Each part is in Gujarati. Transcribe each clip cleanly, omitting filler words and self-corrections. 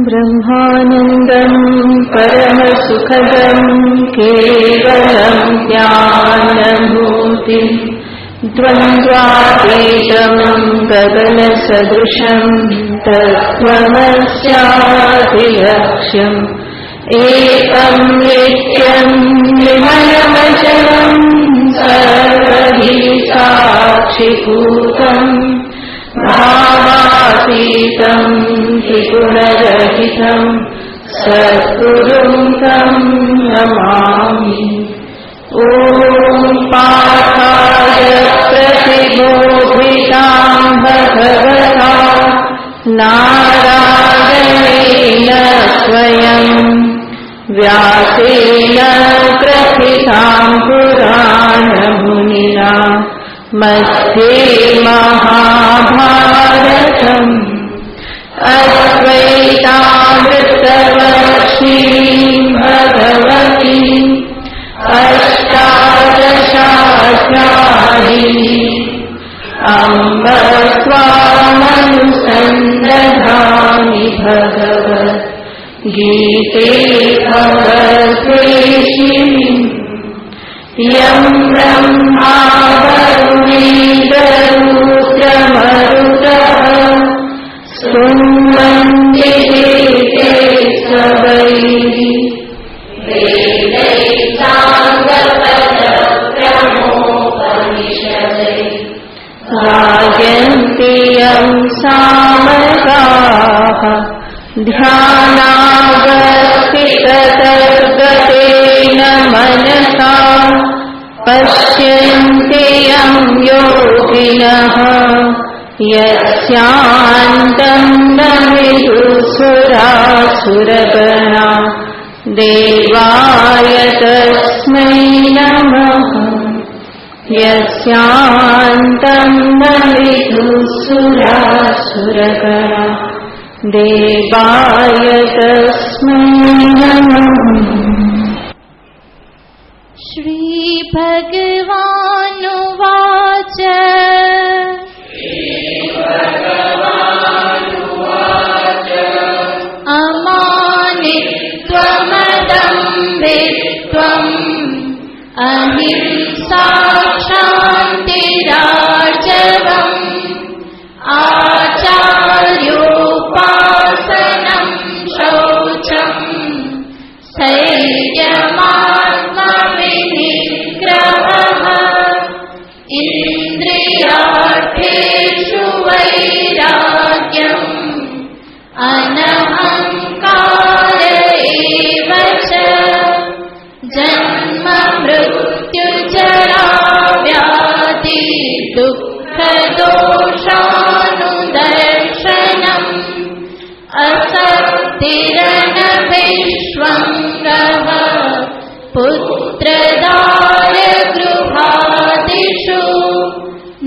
ब्रह्मानन्दं परमसुखदं केवलं ज्ञानभूतिं द्वन्द्वातीतं गगनसदृशं तत्त्वमस्यादिलक्ष्यम् एकं नित्यं निर्मलमचलं सर्वहि साक्षिभूतम् भावातीतं त्रिगुणरहितं सद्गुरुं तं नमामि। ॐ पाठाय प्रतिबोधितां भगवता नारायणेन स्वयं व्यासेन प्रथितां पुराणमुनिना मध्ये महाभारतम् अद्वैतामृतवर्षिणीं भगवतीम् अष्टादशाध्यायिनी अम्ब त्वामनुसन्दधामि भगवद्गीते भगवद्वेषिणीम् यं ब्रह्मा वरुणेन्द्ररुद्रमरुतः स्तुवन्ति ते सवैः वेदैः साङ्गपदक्रमोपनिषदैः गायन्ति यं सामगाः ध्यानावस्थिततद्गतेन मनसा पश्यन्ति यं योगिनः यस्यान्तं न विदुःसुरासुरगणा देवाय तस्मै नमः। यस्यान्तं न विदुःसुरासुरगणा देवाय तस्मै नमः। श्री भगवानुवाच अमानित्वमदम्भित्वम् अहिंसा क्षान्तिरार्जवम् आचार्योपासनं शौचम् संयमात्मविनिग्रहः इन्द्रियार्थेषु वैराग्यम् अनहङ्कार एव च जन्म मृत्युजरा व्याधि दुःखदोषानुदर्शनम् असक्तिरनभिष्वङ्गः पुत्रदाय गृहादिषु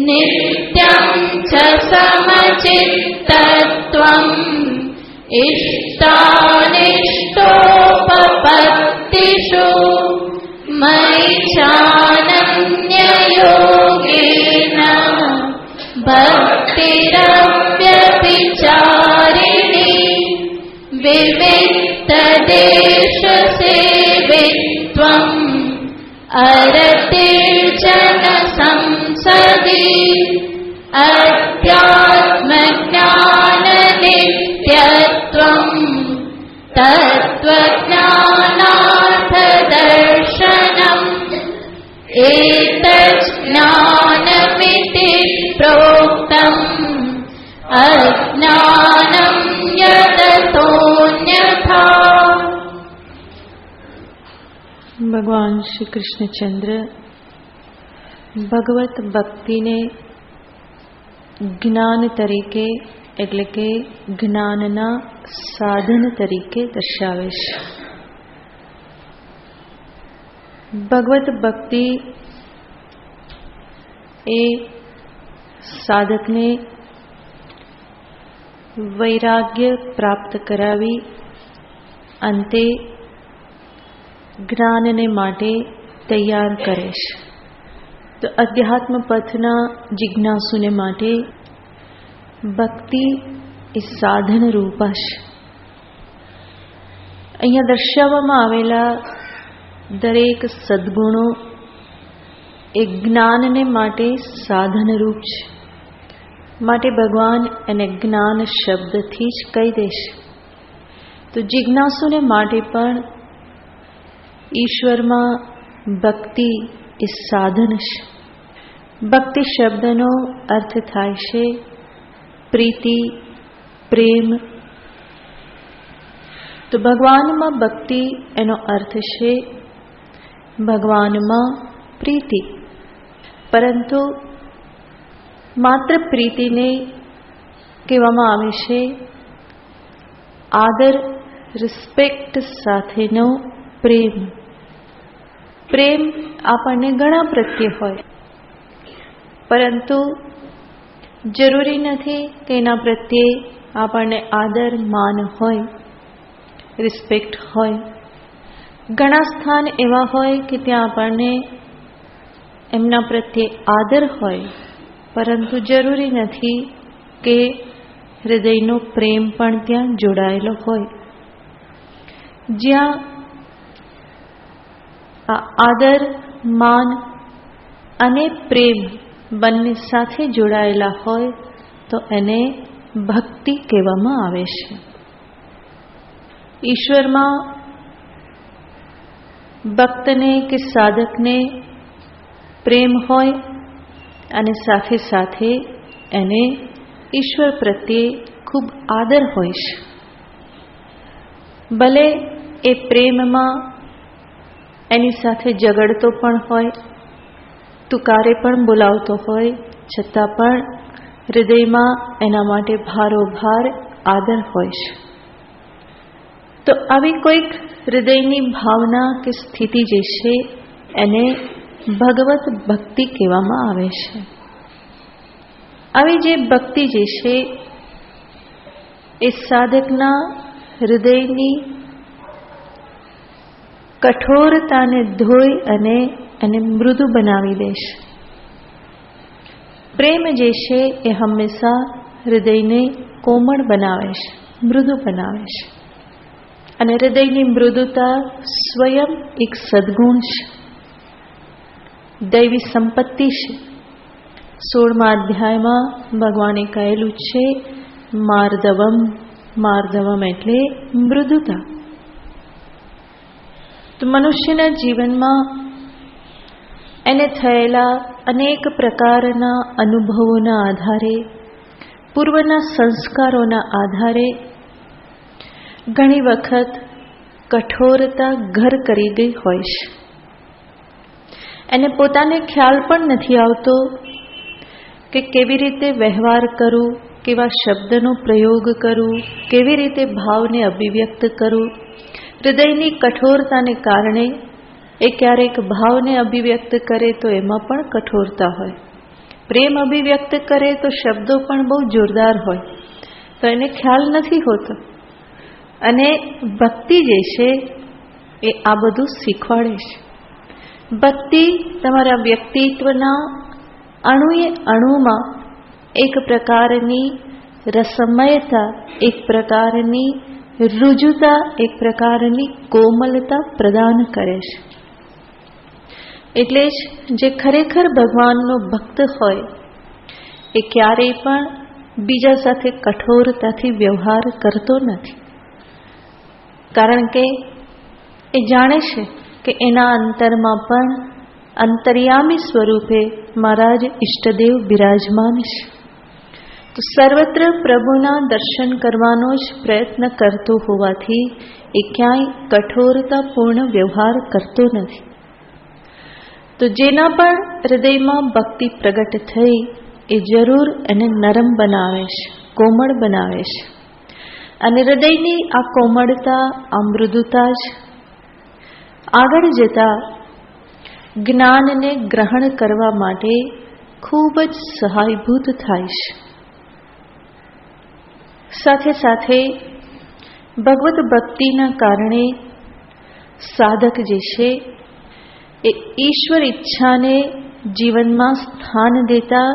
नित्यं च समचित्तत्वम् इष्टानिष्टोपपत्तिषु मयि चानन्ययोगेन भक्तिरव्यभिचारिणी विविक्तदेशसेवित्वम् अरतिर्जनसंसदि अध्यात्मज्ञाननित्यत्वम् तत्त्वज्ञानार्थदर्शनम् एतज्ज्ञानमिति प्रोक्तम् अज्ञानं यततोऽन्यथा। ભગવાન શ્રી કૃષ્ણચંદ્ર ભગવત ભક્તિને જ્ઞાન તરીકે એટલે કે જ્ઞાનના સાધન તરીકે દર્શાવે છે. ભગવત ભક્તિ એ સાધકને વૈરાગ્ય પ્રાપ્ત કરાવી અંતે જ્ઞાનને માટે તૈયાર કરે છે. તો અધ્યાત્મ પથના જિજ્ઞાસુને માટે ભક્તિ એ સાધન રૂપાશ. અહીંયા દર્શાવવામાં આવેલા દરેક સદ્ગુણો એ જ્ઞાનને માટે સાધનરૂપ છે. માટે ભગવાન એને જ્ઞાન શબ્દથી જ કહી દેશે. તો જિજ્ઞાસુને માટે પણ ઈશ્વરમાં ભક્તિ એ સાધન છે. ભક્તિ શબ્દનો અર્થ થાય છે પ્રીતિ, પ્રેમ. તો ભગવાનમાં ભક્તિ એનો અર્થ છે ભગવાનમાં પ્રીતિ. પરંતુ માત્ર પ્રીતિને કહેવામાં આવે છે આદર, રિસ્પેક્ટ સાથેનો પ્રેમ. પ્રેમ આપણને ઘણા પ્રત્યે હોય, પરંતુ જરૂરી નથી કે એના પ્રત્યે આપણને આદર, માન હોય, રિસ્પેક્ટ હોય. ઘણા સ્થાન એવા હોય કે ત્યાં આપણને એમના પ્રત્યે આદર હોય, પરંતુ જરૂરી નથી કે હૃદયનો પ્રેમ પણ ત્યાં જોડાયેલો હોય. જ્યાં આ આદર, માન અને પ્રેમ બંને સાથે જોડાયેલા હોય તો એને ભક્તિ કહેવામાં આવે છે. ઈશ્વરમાં ભક્તને કે સાધકને પ્રેમ હોય અને સાથે સાથે એને ઈશ્વર પ્રત્યે ખૂબ આદર હોય છે. ભલે એ પ્રેમમાં એની સાથે ઝઘડતો પણ હોય, તુકારે પણ બોલાવતો હોય, છતાં પણ હૃદયમાં એના માટે ભારોભાર આદર હોય છે. તો આવી કોઈક હૃદયની ભાવના કે સ્થિતિ જે છે એને ભગવત ભક્તિ કહેવામાં આવે છે. આવી જે ભક્તિ જે છે એ સાધકના હૃદયની કઠોરતાને ધોઈ અને એને મૃદુ બનાવી દેશે. પ્રેમ જે છે એ હંમેશા હૃદયને કોમળ બનાવે છે, મૃદુ બનાવે છે. અને હૃદયની મૃદુતા સ્વયં એક સદ્ગુણ છે, દૈવી સંપત્તિ છે. 16મા અધ્યાયમાં ભગવાને કહેલું છે માર્દવમ. માર્દવમ એટલે મૃદુતા. તો મનુષ્યના જીવનમાં એને થયેલા અનેક પ્રકારના અનુભવોના આધારે, પૂર્વના સંસ્કારોના આધારે ઘણી વખત કઠોરતા ઘર કરી ગઈ હોય છે. એને પોતાને ખ્યાલ પણ નથી આવતો કે કેવી રીતે વ્યવહાર કરું, કેવા શબ્દનો પ્રયોગ કરું, કેવી રીતે ભાવને અભિવ્યક્ત કરું. હૃદયની કઠોરતાને કારણે એ ક્યારેક ભાવને અભિવ્યક્ત કરે તો એમાં પણ કઠોરતા હોય, પ્રેમ અભિવ્યક્ત કરે તો શબ્દો પણ બહુ જોરદાર હોય, તો એને ખ્યાલ નથી હોતો. અને ભક્તિ જે છે એ આ બધું શીખવાડે છે. ભક્તિ તમારા વ્યક્તિત્વના અણુએ અણુમાં એક પ્રકારની રસમયતા, એક પ્રકારની રુજુતા, એક પ્રકારની કોમલતા પ્રદાન કરે છે. એટલે જ જે ખરેખર ભગવાનનો ભક્ત હોય એ ક્યારેય પણ બીજા સાથે કઠોરતાથી વ્યવહાર કરતો નથી. કારણ કે એ જાણે છે કે એના અંતરમાં પણ અંતર્યામી સ્વરૂપે મારા જ ઈષ્ટદેવ બિરાજમાન છે. તો સર્વત્ર પ્રભુના દર્શન કરવાનો જ પ્રયત્ન કરતો હોવાથી એ ક્યાંય કઠોરતાપૂર્ણ વ્યવહાર કરતો નથી. તો જેના પણ હૃદયમાં ભક્તિ પ્રગટ થઈ એ જરૂર એને નરમ બનાવે છે, કોમળ બનાવે છે. અને હૃદયની આ કોમળતા, આ મૃદુતા જ આગળ જતા જ્ઞાનને ગ્રહણ કરવા માટે ખૂબ જ સહાયભૂત થાય છે. સાથે સાથે ભગવત ભક્તિના કારણે સાધક જે છે એ ઈશ્વર ઈચ્છાને જીવનમાં સ્થાન દેતા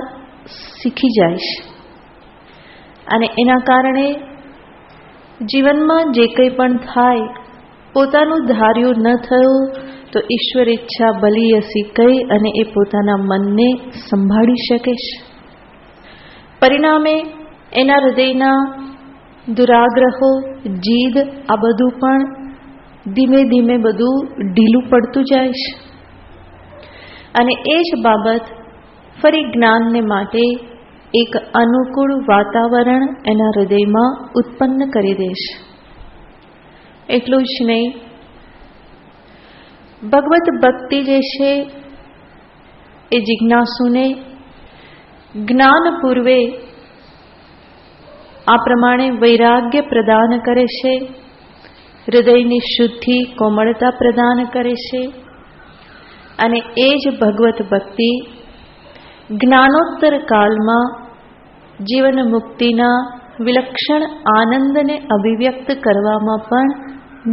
શીખી જાય છે. અને એના કારણે જીવનમાં જે કંઈ પણ થાય, પોતાનું ધાર્યું ન થયું તો ઈશ્વર ઈચ્છા ભલી હસી કહી અને એ પોતાના મનને સંભાળી શકે છે. પરિણામે એના હૃદયના દુરાગ્રહો, જીદ, આ બધું પણ ધીમે ધીમે બધું ઢીલું પડતું જાય છે. અને એ જ બાબત ફરી જ્ઞાનને માટે એક અનુકૂળ વાતાવરણ એના હૃદયમાં ઉત્પન્ન કરી દેશે. એટલું જ નહીં, ભગવત ભક્તિ જે છે એ જિજ્ઞાસુને જ્ઞાન પૂર્વે આ પ્રમાણે વૈરાગ્ય પ્રદાન કરે છે, હૃદયની શુદ્ધિ, કોમળતા પ્રદાન કરે છે. અને એ જ ભગવત ભક્તિ જ્ઞાનોત્તર કાળમાં જીવન મુક્તિના વિલક્ષણ આનંદને અભિવ્યક્ત કરવામાં પણ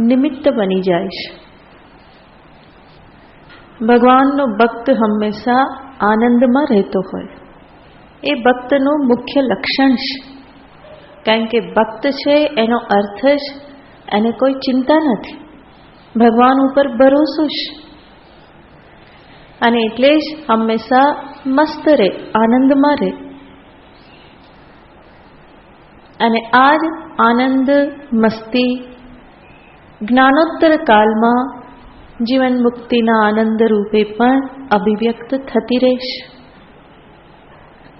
નિમિત્ત બની જાય છે. ભગવાનનો ભક્ત હંમેશા આનંદમાં રહેતો હોય, એ ભક્તનું મુખ્ય લક્ષણ છે. કારણ કે ભક્ત છે એનો અર્થ જ એને કોઈ ચિંતા નથી, ભગવાન ઉપર ભરોસો છે. અને એટલે જ હંમેશા મસ્ત રહે, આનંદમાં રહે. અને આ જ આનંદ, મસ્તી જ્ઞાનોત્તર કાળમાં જીવન મુક્તિના આનંદ રૂપે પણ અભિવ્યક્ત થતી રહેશે.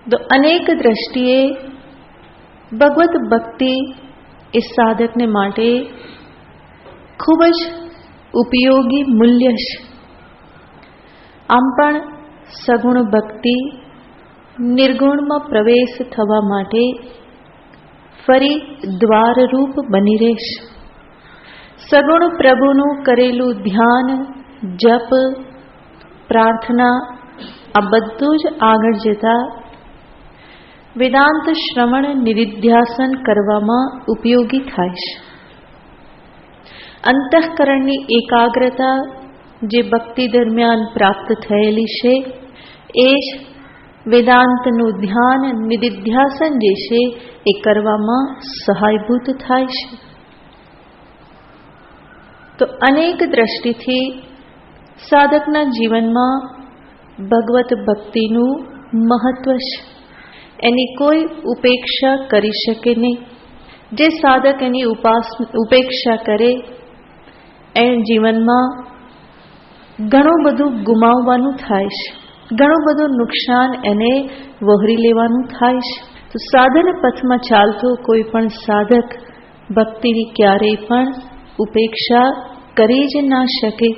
તો અનેક દ્રષ્ટિએ ભગવત ભક્તિ એ સાધકને માટે ખૂબ જ ઉપયોગી મૂલ્ય છે. આમ પણ સગુણ ભક્તિ નિર્ગુણમાં પ્રવેશ થવા માટે ફરી દ્વારરૂપ બની રહેશે. સગુણ પ્રભુનું કરેલું ધ્યાન, જપ, પ્રાર્થના આ બધું જ આગળ જતા વેદાંત શ્રવણ નિધિધ્યાસન કરવામાં ઉપયોગી થાય છે. અંતઃકરણની એકાગ્રતા જે ભક્તિ દરમિયાન પ્રાપ્ત થયેલી છે એ જ વેદાંતનું ધ્યાન, નિધિધ્યાસન જે છે એ કરવામાં સહાયભૂત થાય છે. તો અનેક દ્રષ્ટિથી સાધકના જીવનમાં ભગવત ભક્તિનું મહત્વ છે. એની કોઈ ઉપેક્ષા કરી શકે નહીં. જે સાધક એની ઉપેક્ષા કરે એ જીવનમાં ઘણું બધું ગુમાવવાનું થાય છે, ઘણું બધું નુકસાન એને વહોરી લેવાનું થાય છે. તો સાધન પથમાં ચાલતો કોઈ પણ સાધક ભક્તિની ક્યારેય પણ ઉપેક્ષા કરી જ ના શકે.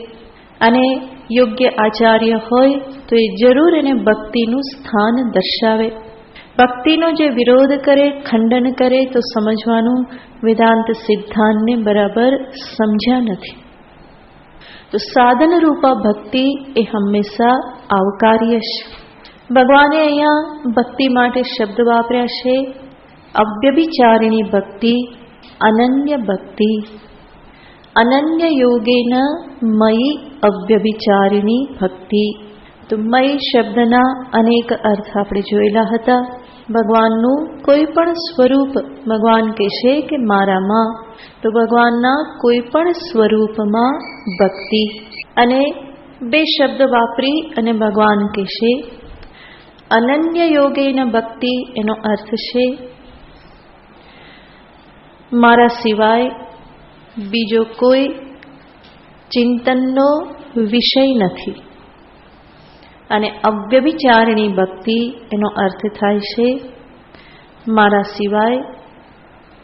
અને યોગ્ય આચાર્ય હોય તો એ જરૂર એને ભક્તિનું સ્થાન દર્શાવે. ભક્તિનો જે વિરોધ કરે, ખંડન કરે તો સમજવાનું વેદાંત સિદ્ધાંતને બરાબર સમજ્યા નથી. તો સાધન રૂપા ભક્તિ એ હંમેશા આવકાર્ય છે. ભગવાને અહીંયા ભક્તિ માટે શબ્દ વાપર્યા છે અવ્યભિચારિણી ભક્તિ, અનન્ય ભક્તિ. અનન્ય યોગેન મયી અવ્યભિચારિણી ભક્તિ. તો મય શબ્દના અનેક અર્થ આપણે જોયેલા હતા. ભગવાનનું કોઈ પણ સ્વરૂપ ભગવાન કહેશે કે મારામાં, તો ભગવાનના કોઈ પણ સ્વરૂપમાં ભક્તિ. અને બે શબ્દ વાપરી અને ભગવાન કહેશે અનન્ય યોગેન ભક્તિ. એનો અર્થ છે મારા સિવાય બીજો કોઈ ચિંતનનો વિષય નથી. અને અવ્યભિચારિણી ભક્તિ એનો અર્થ થાય છે મારા સિવાય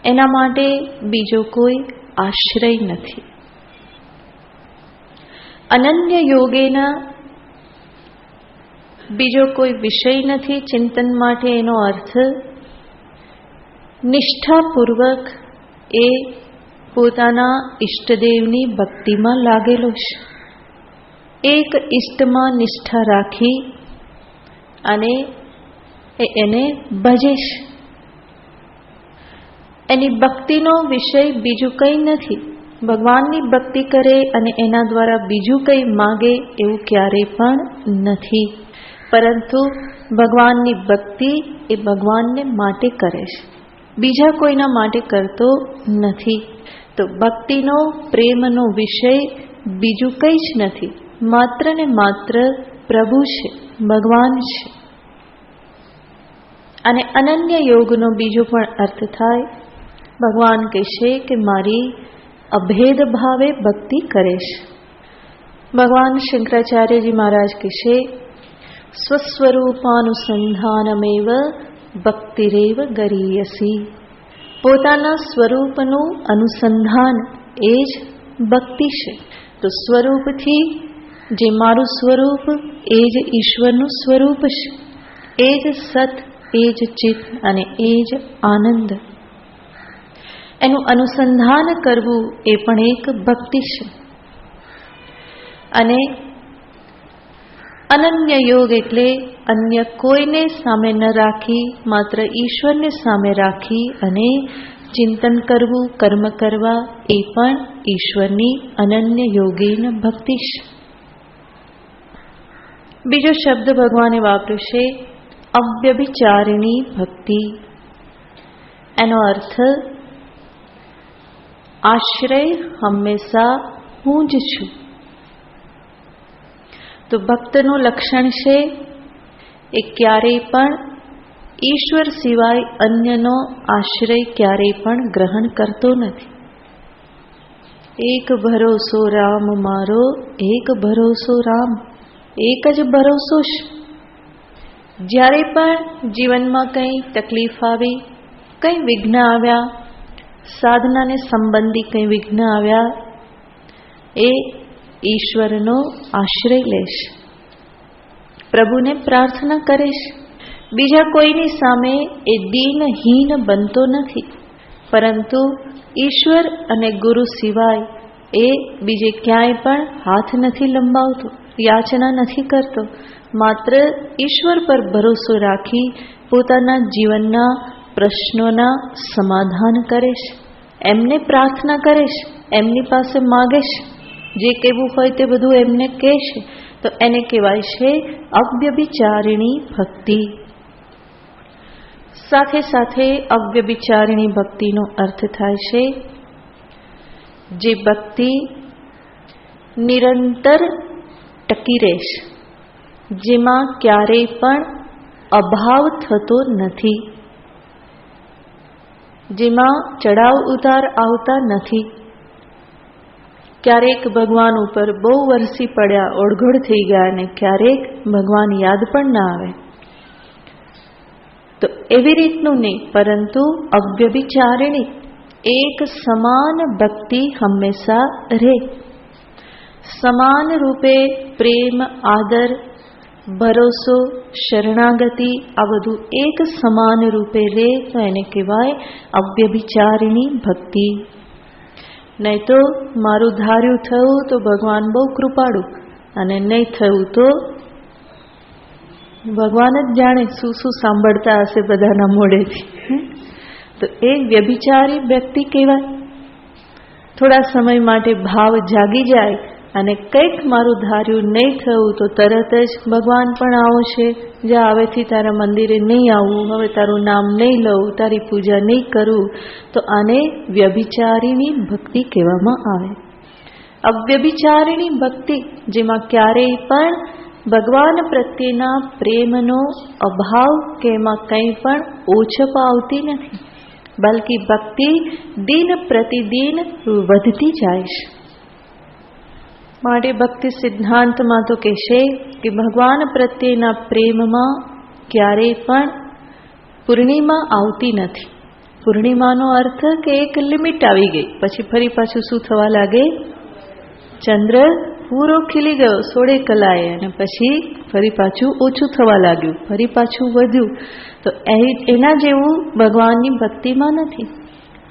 એના માટે બીજો કોઈ આશ્રય નથી. અનન્ય યોગેના બીજો કોઈ વિષય નથી ચિંતન માટે. એનો અર્થ નિષ્ઠાપૂર્વક એ પોતાના ઈષ્ટદેવની ભક્તિમાં લાગેલો છે. એક ઈષ્ટમાં નિષ્ઠા રાખી અને એને ભજે છે. એની ભક્તિનો વિષય બીજું કંઈ નથી. ભગવાનની ભક્તિ કરે અને એના દ્વારા બીજું કંઈ માગે એવું ક્યારેય પણ નથી. પરંતુ ભગવાનની ભક્તિ એ ભગવાનને માટે કરે છે, બીજા કોઈના માટે કરતો નથી. તો ભક્તિનો પ્રેમનો વિષય બીજું કંઈ જ નથી, માત્ર ને માત્ર પ્રભુ છે, ભગવાન છે. અને અનન્ય યોગનો બીજો પણ અર્થ થાય, ભગવાન કહેશે કે મારી અભેદ ભાવે ભક્તિ કરેશ. ભગવાન શંકરાચાર્યજી મહારાજ કહેશે સ્વસ્વરૂપાનુસંધાનમેવ ભક્તિરેવ ગરીયસી. પોતાના સ્વરૂપનું અનુસંધાન એ જ ભક્તિ છે. તો સ્વરૂપથી જે મારું સ્વરૂપ એ જ ઈશ્વરનું સ્વરૂપ છે, એ જ સત, એ જ ચિત્ત અને એ જ આનંદ. એનું અનુસંધાન કરવું એ પણ એક ભક્તિ છે. અને અનન્ય યોગ એટલે અન્ય કોઈને સામે ન રાખી, માત્ર ઈશ્વરને સામે રાખી અને ચિંતન કરવું, કર્મ કરવા, એ પણ ઈશ્વરની અનન્ય યોગીન ભક્તિ છે. બીજો શબ્દ ભગવાને વાપર્યો છે અવ્યભિચારિણી ભક્તિ. એનો અર્થ આશ્રય હંમેશા હું જ છું. તો ભક્તનું લક્ષણ છે એ ક્યારેય પણ ઈશ્વર સિવાય અન્યનો આશ્રય ક્યારેય પણ ગ્રહણ કરતો નથી. એક ભરોસો રામ મારો, એક ભરોસો રામ, એક જ ભરોસો છે. જ્યારે પણ જીવનમાં કંઈ તકલીફ આવી, કંઈ વિઘ્ન આવ્યા, સાધનાને સંબંધી કંઈ વિઘ્ન આવ્યા, એ ઈશ્વરનો આશ્રય લેશ, પ્રભુને પ્રાર્થના કરીશ. બીજા કોઈની સામે એ દીનહીન બનતો નથી, પરંતુ ઈશ્વર અને ગુરુ સિવાય એ બીજે ક્યાંય પણ હાથ નથી લંબાવતો, યાચના નથી કરતો. માત્ર ઈશ્વર પર ભરોસો રાખી પોતાના જીવનના પ્રશ્નોના સમાધાન કરીશ, એમને પ્રાર્થના કરીશ, એમની પાસે માગીશ, જે કહેવું હોય તે બધું એમને કહેશે. તો એને કહેવાય છે અવ્યભિચારિણી ભક્તિ. સાથે સાથે અવ્યભિચારિણી ભક્તિનો અર્થ થાય છે જે ભક્તિ નિરંતર ટકી રહેશે, જેમાં ક્યારેય પણ અભાવ થતો નથી, જેમાં ચડાવ ઉતાર આવતા નથી. ક્યારેક ભગવાન ઉપર બહુ વરસી પડ્યા, ઓળઘોળ થઈ ગયા, અને ક્યારેક ભગવાન યાદ પણ ના આવે. તો એવી રીતનું નહીં, પરંતુ અવ્યભિચારિણી એક સમાન ભક્તિ હંમેશા રહે. સમાન રૂપે પ્રેમ, આદર, ભરોસો, શરણાગતિ, આ બધું એક સમાન રૂપે રહે તો એને કહેવાય અવ્યભિચારિણી ભક્તિ. નહીં તો મારું ધાર્યું થયું તો ભગવાન બહુ કૃપાળુ, અને નહીં થયું તો ભગવાન જ જાણે શું શું સાંભળતા હશે બધાના મોઢેથી. તો એ વ્યભિચારી વ્યક્તિ કહેવાય. થોડા સમય માટે ભાવ જાગી જાય અને કંઈક મારું ધાર્યું નહીં થયું તો તરત જ ભગવાન પણ આવો છે, જ્યાં હવેથી તારા મંદિરે નહીં આવવું, હવે તારું નામ નહીં લઉં, તારી પૂજા નહીં કરું. તો આને વ્યભિચારીની ભક્તિ કહેવામાં આવે. અવ્યભિચારિણી ભક્તિ જેમાં ક્યારેય પણ ભગવાન પ્રત્યેના પ્રેમનો અભાવ કે એમાં કંઈ પણ ઓછપ આવતી નથી, બલ્કિ ભક્તિ દિન પ્રતિદિન વધતી જાય છે. માટે ભક્તિ સિદ્ધાંતમાં તો કહેશે કે ભગવાન પ્રત્યેના પ્રેમમાં ક્યારેય પણ પૂર્ણિમા આવતી નથી. પૂર્ણિમાનો અર્થ કે એક લિમિટ આવી ગઈ, પછી ફરી પાછું શું થવા લાગે? ચંદ્ર પૂરો ખીલી ગયો 16 કલાએ, અને પછી ફરી પાછું ઓછું થવા લાગ્યું, ફરી પાછું વધ્યું. તો એના જેવું ભગવાનની ભક્તિમાં નથી.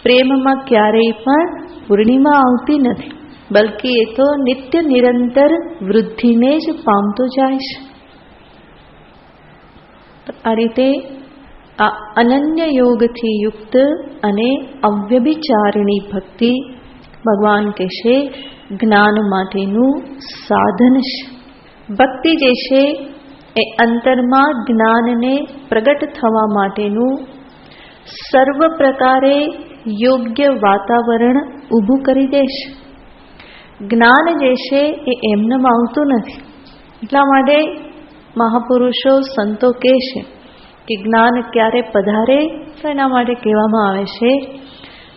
પ્રેમમાં ક્યારેય પણ પૂર્ણિમા આવતી નથી, બલ્કિ એ તો નિત્ય નિરંતર વૃદ્ધિને જ પામતો જાય છે. આ રીતે આ અનન્ય યોગથી યુક્ત અને અવ્યભિચારિણી ભક્તિ ભગવાન કહેશે જ્ઞાન માટેનું સાધન છે. ભક્તિ જે છે એ અંતરમાં જ્ઞાનને પ્રગટ થવા માટેનું સર્વ પ્રકારે યોગ્ય વાતાવરણ ઊભું કરી દેશે. જ્ઞાન જે છે એ એમનેમ આવતું નથી. એટલા માટે મહાપુરુષો સંતો કહે છે કે જ્ઞાન ક્યારે પધારે, તો એના માટે કહેવામાં આવે છે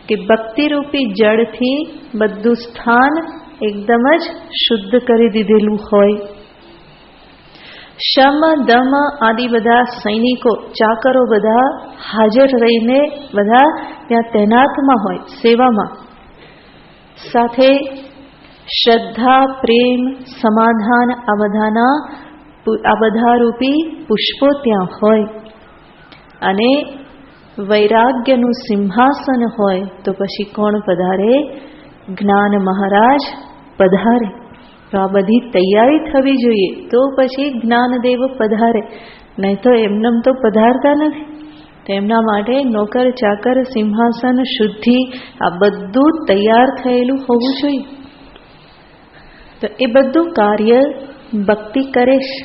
કે ભક્તિરૂપી જળથી બધું સ્થાન એકદમ જ શુદ્ધ કરી દીધેલું હોય. શમ દમ આદિ બધા સૈનિકો ચાકરો બધા હાજર રહીને બધા ત્યાં તૈનાતમાં હોય, સેવામાં. સાથે શ્રદ્ધા, પ્રેમ, સમાધાન આ બધા રૂપી પુષ્પો ત્યાં હોય. અને વૈરાગ્યનું સિંહાસન હોય તો પછી કોણ પધારે? જ્ઞાન મહારાજ પધારે. તો આ બધી તૈયારી થવી જોઈએ તો પછી જ્ઞાનદેવ પધારે, નહીં તો એમનેમ તો પધારતા નથી. તો એમના માટે નોકર ચાકર, સિંહાસન, શુદ્ધિ આ બધું તૈયાર થયેલું હોવું જોઈએ. તો એ બધું કાર્ય ભક્તિ કરે છે.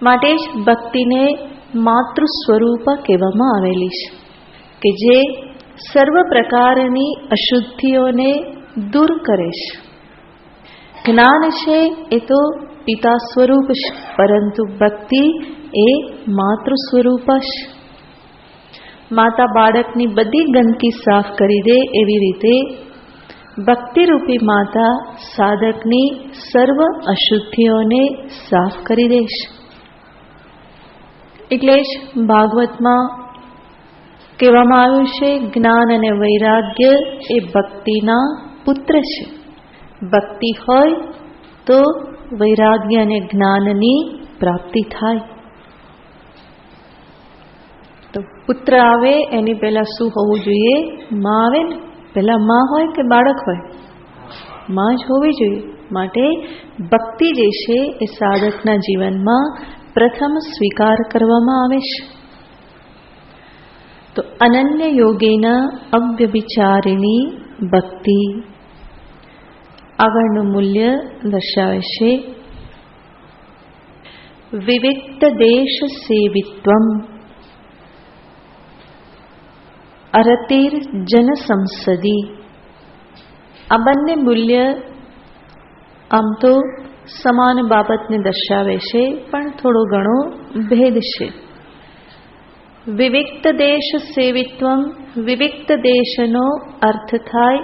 માટે જ ભક્તિને માતૃ સ્વરૂપ કહેવામાં આવેલી છે, કે જે સર્વ પ્રકારની અશુદ્ધિઓને દૂર કરે છે. જ્ઞાન છે એ તો પિતા સ્વરૂપ છે, પરંતુ ભક્તિ એ માતૃ સ્વરૂપ છે. માતા બાળકની બધી ગંદકી સાફ કરી દે એવી રીતે ભક્તિરૂપી માતા સાધકની સર્વ અશુદ્ધિઓને સાફ કરી દેશે. એટલે જ ભાગવતમાં કહેવામાં આવ્યું છે, જ્ઞાન અને વૈરાગ્ય એ ભક્તિના પુત્ર છે. ભક્તિ હોય તો વૈરાગ્ય અને જ્ઞાનની પ્રાપ્તિ થાય. તો પુત્ર આવે એની પહેલા શું હોવું જોઈએ? માં આવે ને, પહેલા માં હોય કે બાળક હોય? માં જ હોવી જોઈએ. માટે ભક્તિ જે છે એ સાધકના જીવનમાં પ્રથમ સ્વીકાર કરવામાં આવે છે. તો અનન્ય યોગેના અવ્યભિચારિણી ભક્તિ આગળનું મૂલ્ય દર્શાવે છે. વિવિક્ત દેશ સેવિત્વમ અરતિર જન સંસદી. આ બંને મૂલ્ય આમ તો સમાન બાબતને દર્શાવે છે, પણ થોડો ઘણો ભેદ છે. વિવિક્ત દેશ સેવિત્વમ, વિવિક્ત દેશનો અર્થ થાય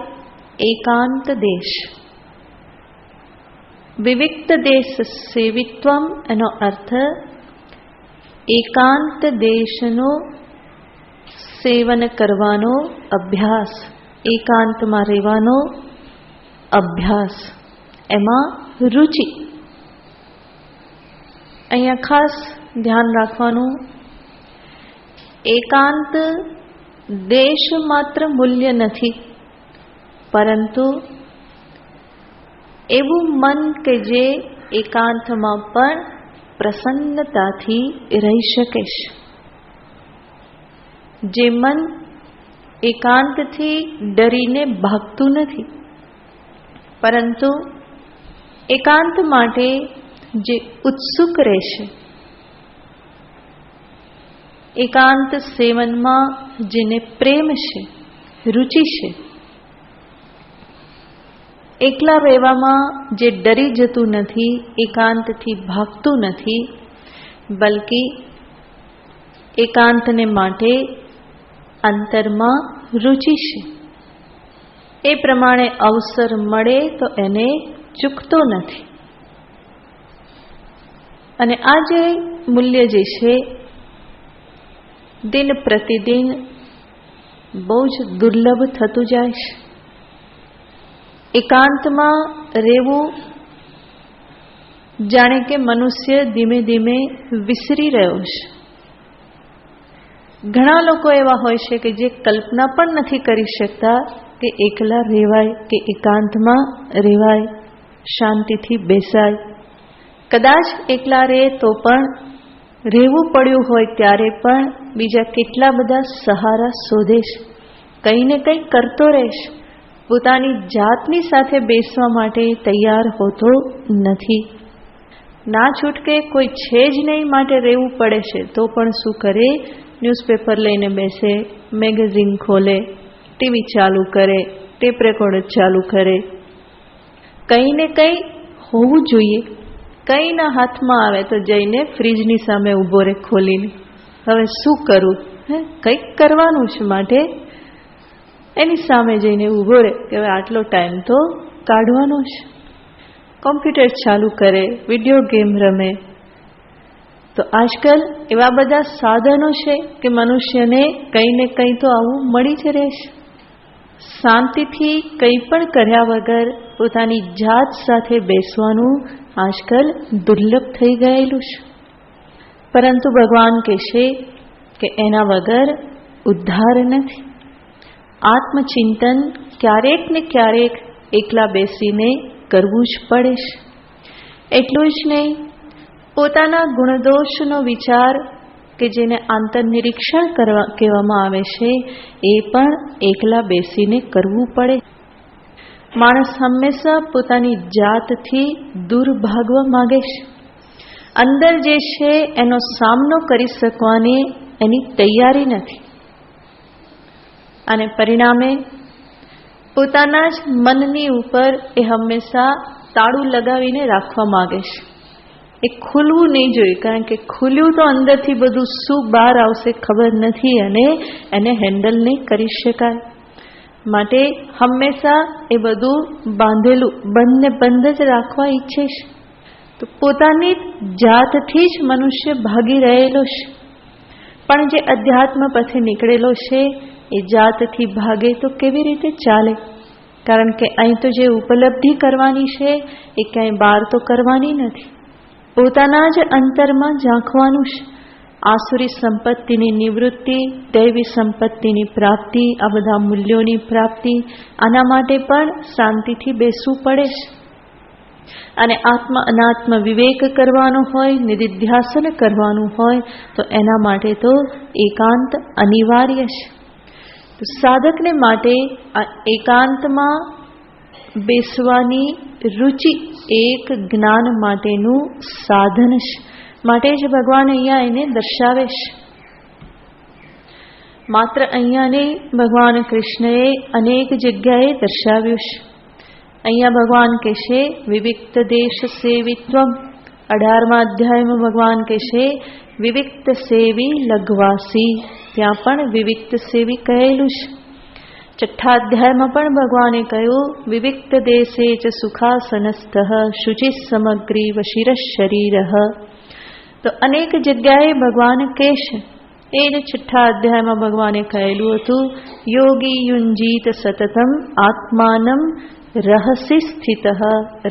એકાંત દેશ. વિવિક્ત દેશ સેવિત્વમ એનો અર્થ એકાંત દેશનો સેવન કરવાનો અભ્યાસ, એકાંતમાં રહેવાનો અભ્યાસ, એમાં રુચિ. અહીંયા ખાસ ધ્યાન રાખવાનું, એકાંત દેશ માત્ર મૂલ્ય નથી, પરંતુ એવું મન કે જે એકાંતમાં પણ પ્રસન્નતાથી રહી શકે છે. જે મન એકાંતથી ડરીને ભાગતું નથી, પરંતુ એકાંત માટે જે ઉત્સુક રહેશે, એકાંત સેવનમાં જેને પ્રેમ છે, રુચિ છે, એકલા રહેવામાં જે ડરી જતું નથી, એકાંતથી ભાગતું નથી, બલ્કિ એકાંતને માટે અંતરમાં રુચિ છે. એ પ્રમાણે અવસર મળે તો એને ચૂકતો નથી. અને આ જે મૂલ્ય જે છે દિન પ્રતિદિન બહુ જ દુર્લભ થતું જાય છે. એકાંતમાં રહેવું જાણે કે મનુષ્ય ધીમે ધીમે વિસરી રહ્યો છે. ઘણા લોકો એવા હોય છે કે જે કલ્પના પણ નથી કરી શકતા કે એકલા રહેવાય, કે એકાંતમાં રહેવાય, શાંતિથી બેસાય. કદાચ એકલા રહે તો પણ રહેવું પડ્યું હોય ત્યારે પણ બીજા કેટલા બધા સહારા શોધેશ, કંઈ ને કંઈ કરતો રહેશ, પોતાની જાતની સાથે બેસવા માટે તૈયાર હોતો નથી. ના છૂટકે કોઈ છે જ નહીં માટે રહેવું પડે છે, તો પણ શું કરે? ન્યૂઝપેપર લઈને બેસે, મેગેઝિન ખોલે, ટીવી ચાલુ કરે, ટેપ રેકોર્ડર ચાલુ કરે. કંઈ ને કંઈ હોવું જોઈએ. કંઈ ના હાથમાં આવે તો જઈને ફ્રીજની સામે ઊભો રહે ખોલીને. હવે શું કરું? કંઈક કરવાનું છે, માટે એની સામે જઈને ઊભો રહે કે હવે આટલો ટાઈમ તો કાઢવાનો છે. કોમ્પ્યુટર ચાલુ કરે, વિડીયો ગેમ રમે. તો આજકાલ એવા બધા સાધનો છે કે મનુષ્યને કંઈ ને કંઈ તો આવું મળી જ રહેશે. શાંતિથી કંઈ પણ કર્યા વગર પોતાની જાત સાથે બેસવાનું આજકાલ દુર્લભ થઈ ગયેલું છે. પરંતુ ભગવાન કહેશે કે એના વગર ઉદ્ધાર નથી. આત્મચિંતન ક્યારેક ને ક્યારેક એકલા બેસીને કરવું જ પડે છે. એટલું જ નહીં, પોતાના ગુણદોષનો વિચાર કે જેને આંતરનિરીક્ષણ કહેવામાં આવે છે, એ પણ એકલા બેસીને કરવું પડે. માણસ હંમેશા પોતાની જાતથી દૂર ભાગવા માંગે છે. અંદર જે છે એનો સામનો કરી શકવાની એની તૈયારી નથી. અને પરિણામે પોતાના જ મનની ઉપર એ હંમેશા તાળું લગાવીને રાખવા માંગે છે. એ ખુલવું નહીં જોઈએ, કારણ કે ખુલ્યું તો અંદરથી બધું શું બહાર આવશે ખબર નથી અને એને હેન્ડલ નહીં કરી શકાય. માટે હંમેશા એ બધું બાંધેલું બંધ જ રાખવા ઈચ્છે છે. તો પોતાની જાતથી જ મનુષ્ય ભાગી રહેલો છે. પણ જે અધ્યાત્મ પથે નીકળેલો છે એ જાતથી ભાગે તો કેવી રીતે ચાલે? કારણ કે અહીં તો જે ઉપલબ્ધિ કરવાની છે એ ક્યાંય બહાર તો કરવાની નથી. પોતાના જ અંતરમાં ઝાંખવાનું છે. આસુરી સંપત્તિની નિવૃત્તિ, દૈવી સંપત્તિની પ્રાપ્તિ, આ બધા મૂલ્યોની પ્રાપ્તિ, આના માટે પણ શાંતિથી બેસવું પડે છે. અને આત્મ અનાત્મ વિવેક કરવાનો હોય, નિધિધ્યાસન કરવાનું હોય તો એના માટે તો એકાંત અનિવાર્ય છે. તો સાધકને માટે આ એકાંતમાં બેસવાની રુચિ એક જ્ઞાન માટેનું સાધન છે. માટે જ ભગવાન અહીંયા એને દર્શાવે છે. માત્ર અહીંયા નહીં, ભગવાન કૃષ્ણએ અનેક જગ્યાએ દર્શાવ્યું છે. અહીંયા ભગવાન કહેશે વિવિક્ત દેશ સેવિત્વમ. 18મા અધ્યાયમાં ભગવાન કહેશે વિવિક્ત સેવી લઘવાસી. ત્યાં પણ વિવિક્ત સેવી કહેલું છે. 6થા અધ્યાયમાં પણ ભગવાને કહ્યું વિવિક્ત દેશે ચ સુખાસનસ્થ શુચિ સમગ્રી વશિર શરીર. તો અનેક જગ્યાએ ભગવાન કહેશે. એ જ 6થા અધ્યાયમાં ભગવાને કહેલું હતું યોગી યુંજીત સતતમ આત્માનમ રહસી સ્થિત.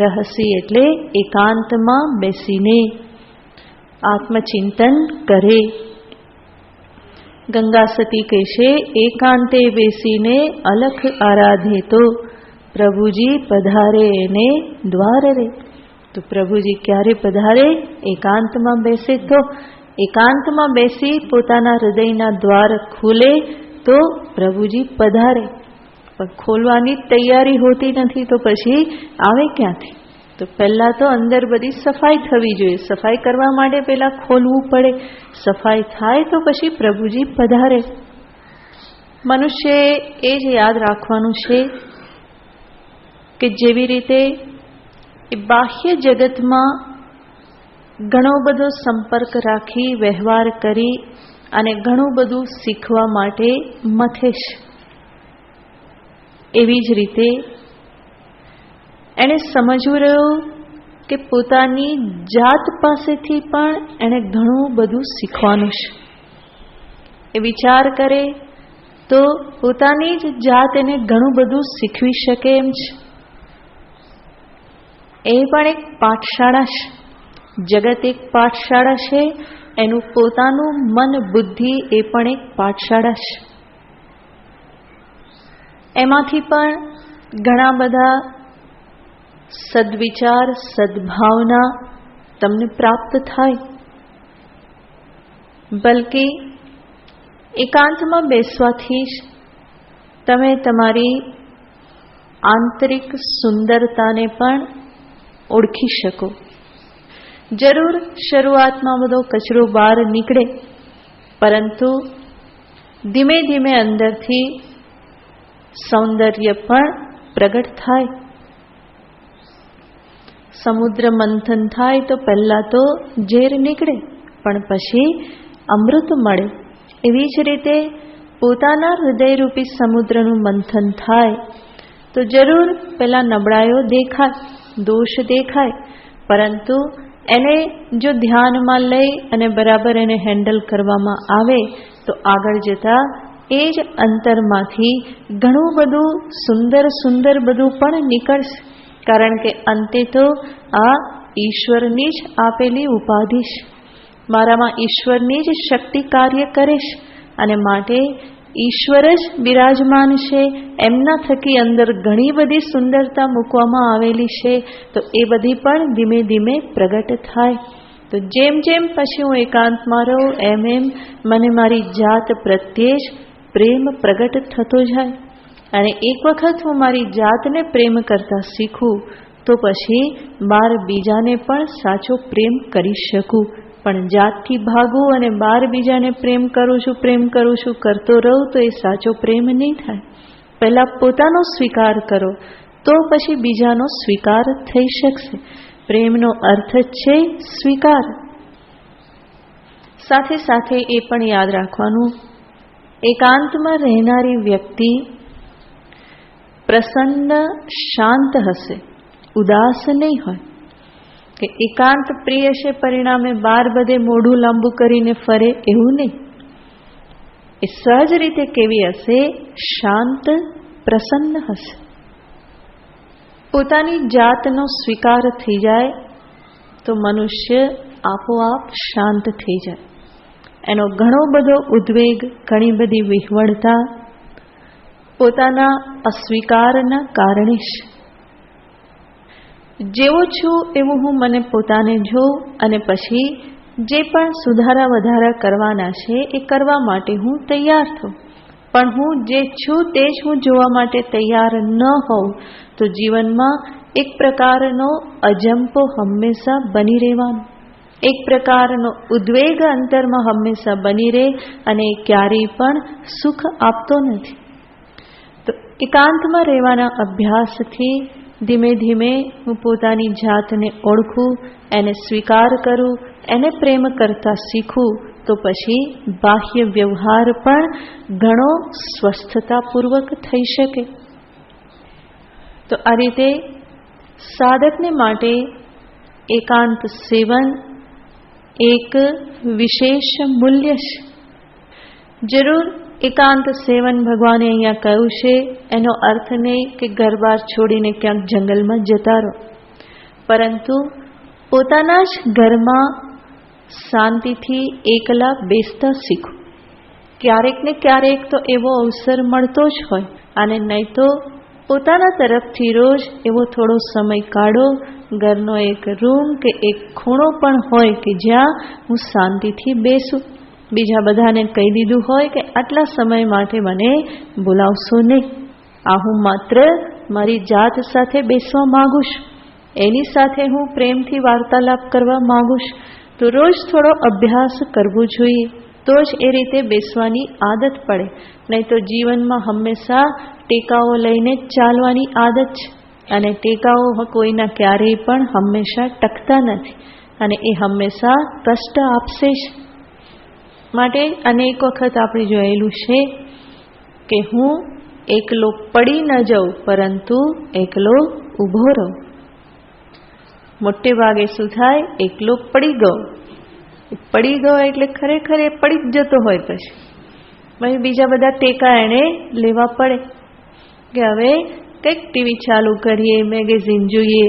રહસી એટલે એકાંતમાં બેસીને આત્મચિંતન કરે. ગંગા સતી કહેશે એકાંતે બેસીને અલખ આરાધે તો પ્રભુજી પધારે એને દ્વાર રે. તો પ્રભુજી ક્યારે પધારે? એકાંતમાં બેસે તો. એકાંતમાં બેસી પોતાના હૃદયના દ્વાર ખુલે તો પ્રભુજી પધારે. પણ ખોલવાની તૈયારી હોતી નથી તો પછી આવે ક્યાંથી? તો પહેલાં તો અંદર બધી સફાઈ થવી જોઈએ. સફાઈ કરવા માટે પહેલાં ખોલવું પડે. સફાઈ થાય તો પછી પ્રભુજી પધારે. મનુષ્યએ એ જ યાદ રાખવાનું છે કે જેવી રીતે એ બાહ્ય જગતમાં ઘણો બધો સંપર્ક રાખી, વ્યવહાર કરી અને ઘણું બધું શીખવા માટે મથે છે, એવી જ રીતે એણે સમજવું રહ્યું કે પોતાની જાત પાસેથી પણ એણે ઘણું બધું શીખવાનું છે. એ વિચાર કરે તો પોતાની જ જાત એને ઘણું બધું શીખવી શકે એમ છે. એ પણ એક પાઠશાળા છે. જગત એક પાઠશાળા છે. એનું પોતાનું મન બુદ્ધિ એ પણ એક પાઠશાળા છે. એમાંથી પણ ઘણા બધા સદવિચાર, સદભાવના તમને પ્રાપ્ત થાય. બલકે એકાંતમાં બેસવાથી જ તમે તમારી આંતરિક સુંદરતાને પણ ઓળખી શકો. જરૂર શરૂઆતમાં બધો કચરો બહાર નીકળે, પરંતુ ધીમે ધીમે અંદરથી સૌંદર્ય પણ પ્રગટ થાય. સમુદ્ર મંથન થાય તો પહેલા તો ઝેર નીકળે, પણ પછી અમૃત મળે. એવી જ રીતે પોતાના હૃદયરૂપી સમુદ્રનું મંથન થાય તો જરૂર પેલા નબળાઈઓ દેખાય, દોષ દેખાય, પરંતુ એને જો ધ્યાનમાં લઈ અને બરાબર એને હેન્ડલ કરવામાં આવે તો આગળ જતા એ જ અંતરમાંથી ઘણું બધું સુંદર સુંદર બધું પણ નીકળશે. કારણ કે અંતે તો આ ઈશ્વરની જ આપેલી ઉપાધિ છે. મારામાં ઈશ્વરની જ શક્તિ કાર્ય કરે છે અને માટે ઈશ્વર જ બિરાજમાન છે. એમના થકી અંદર ઘણી બધી સુંદરતા મૂકવામાં આવેલી છે, તો એ બધી પણ ધીમે ધીમે પ્રગટ થાય. તો જેમ જેમ પછી હું એકાંતમાં રહું એમ એમ મને મારી જાત પ્રત્યે જ પ્રેમ પ્રગટ થતો જાય. અને એક વખત હું મારી જાતને પ્રેમ કરતા શીખું તો પછી બાર બીજાને પણ સાચો પ્રેમ કરી શકું. પણ જાતથી ભાગું અને બાર બીજાને પ્રેમ કરું છું કરતો રહું તો એ સાચો પ્રેમ નહીં થાય. પહેલા પોતાનો સ્વીકાર કરો તો પછી બીજાનો સ્વીકાર થઈ શકશે. પ્રેમનો અર્થ જ છે સ્વીકાર. સાથે સાથે એ પણ યાદ રાખવાનું, એકાંતમાં રહેનારી વ્યક્તિ પ્રસન્ન શાંત હશે, ઉદાસ નહીં હોય. કે એકાંત પ્રિય છે પરિણામે બાર બધે મોઢું લાંબુ કરીને ફરે એવું નહીં. એ સહજ રીતે કેવી હશે? શાંત પ્રસન્ન હશે. પોતાની જાતનો સ્વીકાર થઈ જાય તો મનુષ્ય આપોઆપ શાંત થઈ જાય. એનો ઘણો બધો ઉદ્વેગ, ઘણી બધી વિહવળતા પોતાના અસ્વીકારના કારણે છે. જેવો છું એવું હું મને પોતાને જોઉં અને પછી જે પણ સુધારા વધારા કરવાના છે એ કરવા માટે હું તૈયાર થઉં. પણ હું જે છું તે જ હું જોવા માટે તૈયાર ન હોઉં તો જીવનમાં એક પ્રકારનો અજંપો હંમેશા બની રહેવાનો, એક પ્રકારનો ઉદ્વેગ અંતરમાં હંમેશા બની રહે અને ક્યારેય પણ સુખ આપતો નથી. તો એકાંતમાં રહેવાના અભ્યાસથી ધીમે ધીમે હું પોતાની જાતને ઓળખું, એને સ્વીકાર કરું, એને પ્રેમ કરતા શીખું તો પછી બાહ્ય વ્યવહાર પણ ઘણો સ્વસ્થતાપૂર્વક થઈ શકે. તો આ રીતે સાધકને માટે એકાંત સેવન એક વિશેષ મૂલ્ય છે. જરૂર એકાંત સેવન ભગવાને અહીંયા કહ્યું છે એનો અર્થ નહીં કે ઘરબાર છોડીને ક્યાંક જંગલમાં જતા રહો, પરંતુ પોતાના જ ઘરમાં શાંતિથી એકલા બેસતા શીખો. ક્યારેક ને ક્યારેક તો એવો અવસર મળતો જ હોય, અને નહીં તો પોતાના તરફથી રોજ એવો થોડો સમય કાઢો, ઘરનો એક રૂમ કે એક ખૂણો પણ હોય કે જ્યાં હું શાંતિથી બેસું. બીજા બધાને કહી દીધું હોય કે આટલા સમય માટે મને બોલાવશો નહીં, આ હું માત્ર મારી જાત સાથે બેસવા માંગુ છું, એની સાથે હું પ્રેમથી વાર્તાલાપ કરવા માંગુ છું. તો રોજ થોડો અભ્યાસ કરવો જોઈએ, તો જ એ રીતે બેસવાની આદત પડે. નહીં તો જીવનમાં હંમેશા ટેકાઓ લઈને જ ચાલવાની આદત છે, અને ટેકાઓ કોઈના ક્યારેય પણ હંમેશા ટકતા નથી અને એ હંમેશા કષ્ટ આપશે જ. માટે અનેક વખત આપણે જોયેલું છે કે હું એકલો પડી ન જાઉં પરંતુ એકલો ઊભો રહું. મોટે ભાગે શું થાય? એકલો પડી ગયો એટલે ખરેખર એ પડી જ જતો હોય. પછી બીજા બધા ટેકા એને લેવા પડે કે હવે કંઈક ટીવી ચાલુ કરીએ, મેગેઝિન જોઈએ,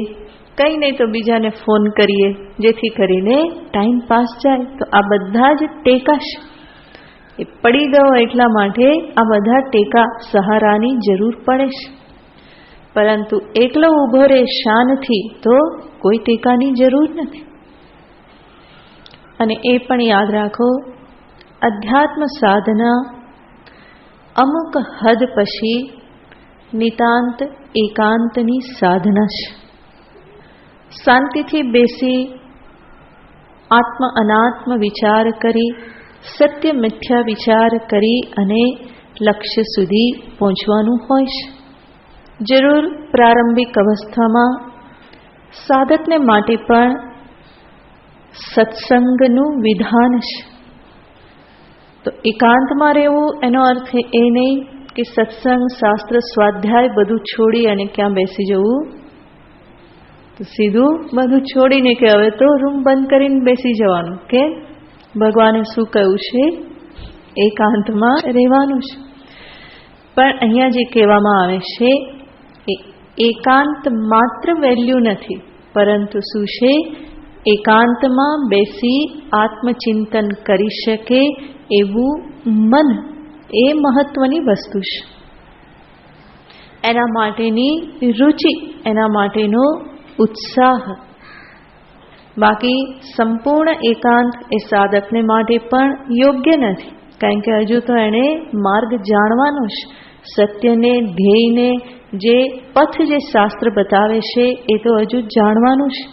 કંઈ નહીં તો બીજાને ફોન કરીએ, જેથી કરીને ટાઈમ પાસ જાય. તો આ બધા જ ટેકા છે. એ પડી ગયો એટલા માટે આ બધા ટેકા સહારાની જરૂર પડે છે. પરંતુ એકલો ઊભો રહે શાનથી તો કોઈ ટેકાની જરૂર નથી. અને એ પણ યાદ રાખો, અધ્યાત્મ સાધના અમુક હદ પછી નિતાંત એકાંતની સાધના છે. શાંતિથી બેસી આત્મ અનાત્મ વિચાર કરી સત્ય મિથ્યા વિચાર કરી અને લક્ષ્ય સુધી પહોંચવાનું હોય છે. જરૂર પ્રારંભિક અવસ્થામાં સાધકને માટે પણ સત્સંગનું વિધાન છે. તો એકાંતમાં રહેવું એનો અર્થ એ નહીં કે સત્સંગ, શાસ્ત્ર, સ્વાધ્યાય બધું છોડી અને ક્યાં બેસી જવું, તો સીધું બધું છોડીને કે હવે તો રૂમ બંધ કરીને બેસી જવાનું. કે ભગવાને શું કહ્યું છે? એકાંતમાં રહેવાનું છે. પણ અહીંયા જે કહેવામાં આવે છે એ એકાંત માત્ર વેલ્યુ નથી, પરંતુ શું છે? એકાંતમાં બેસી આત્મચિંતન કરી શકે એવું મન, એ મહત્વની વસ્તુ છે. એના માટેની રુચિ, એના માટેનો ઉત્સાહ. બાકી સંપૂર્ણ એકાંત એ સાધકને માટે પણ યોગ્ય નથી, કારણ કે હજુ તો એને માર્ગ જાણવાનો છે. સત્યને, ધ્યેયને, જે પથ જે શાસ્ત્ર બતાવે છે એ તો હજુ જાણવાનું છે.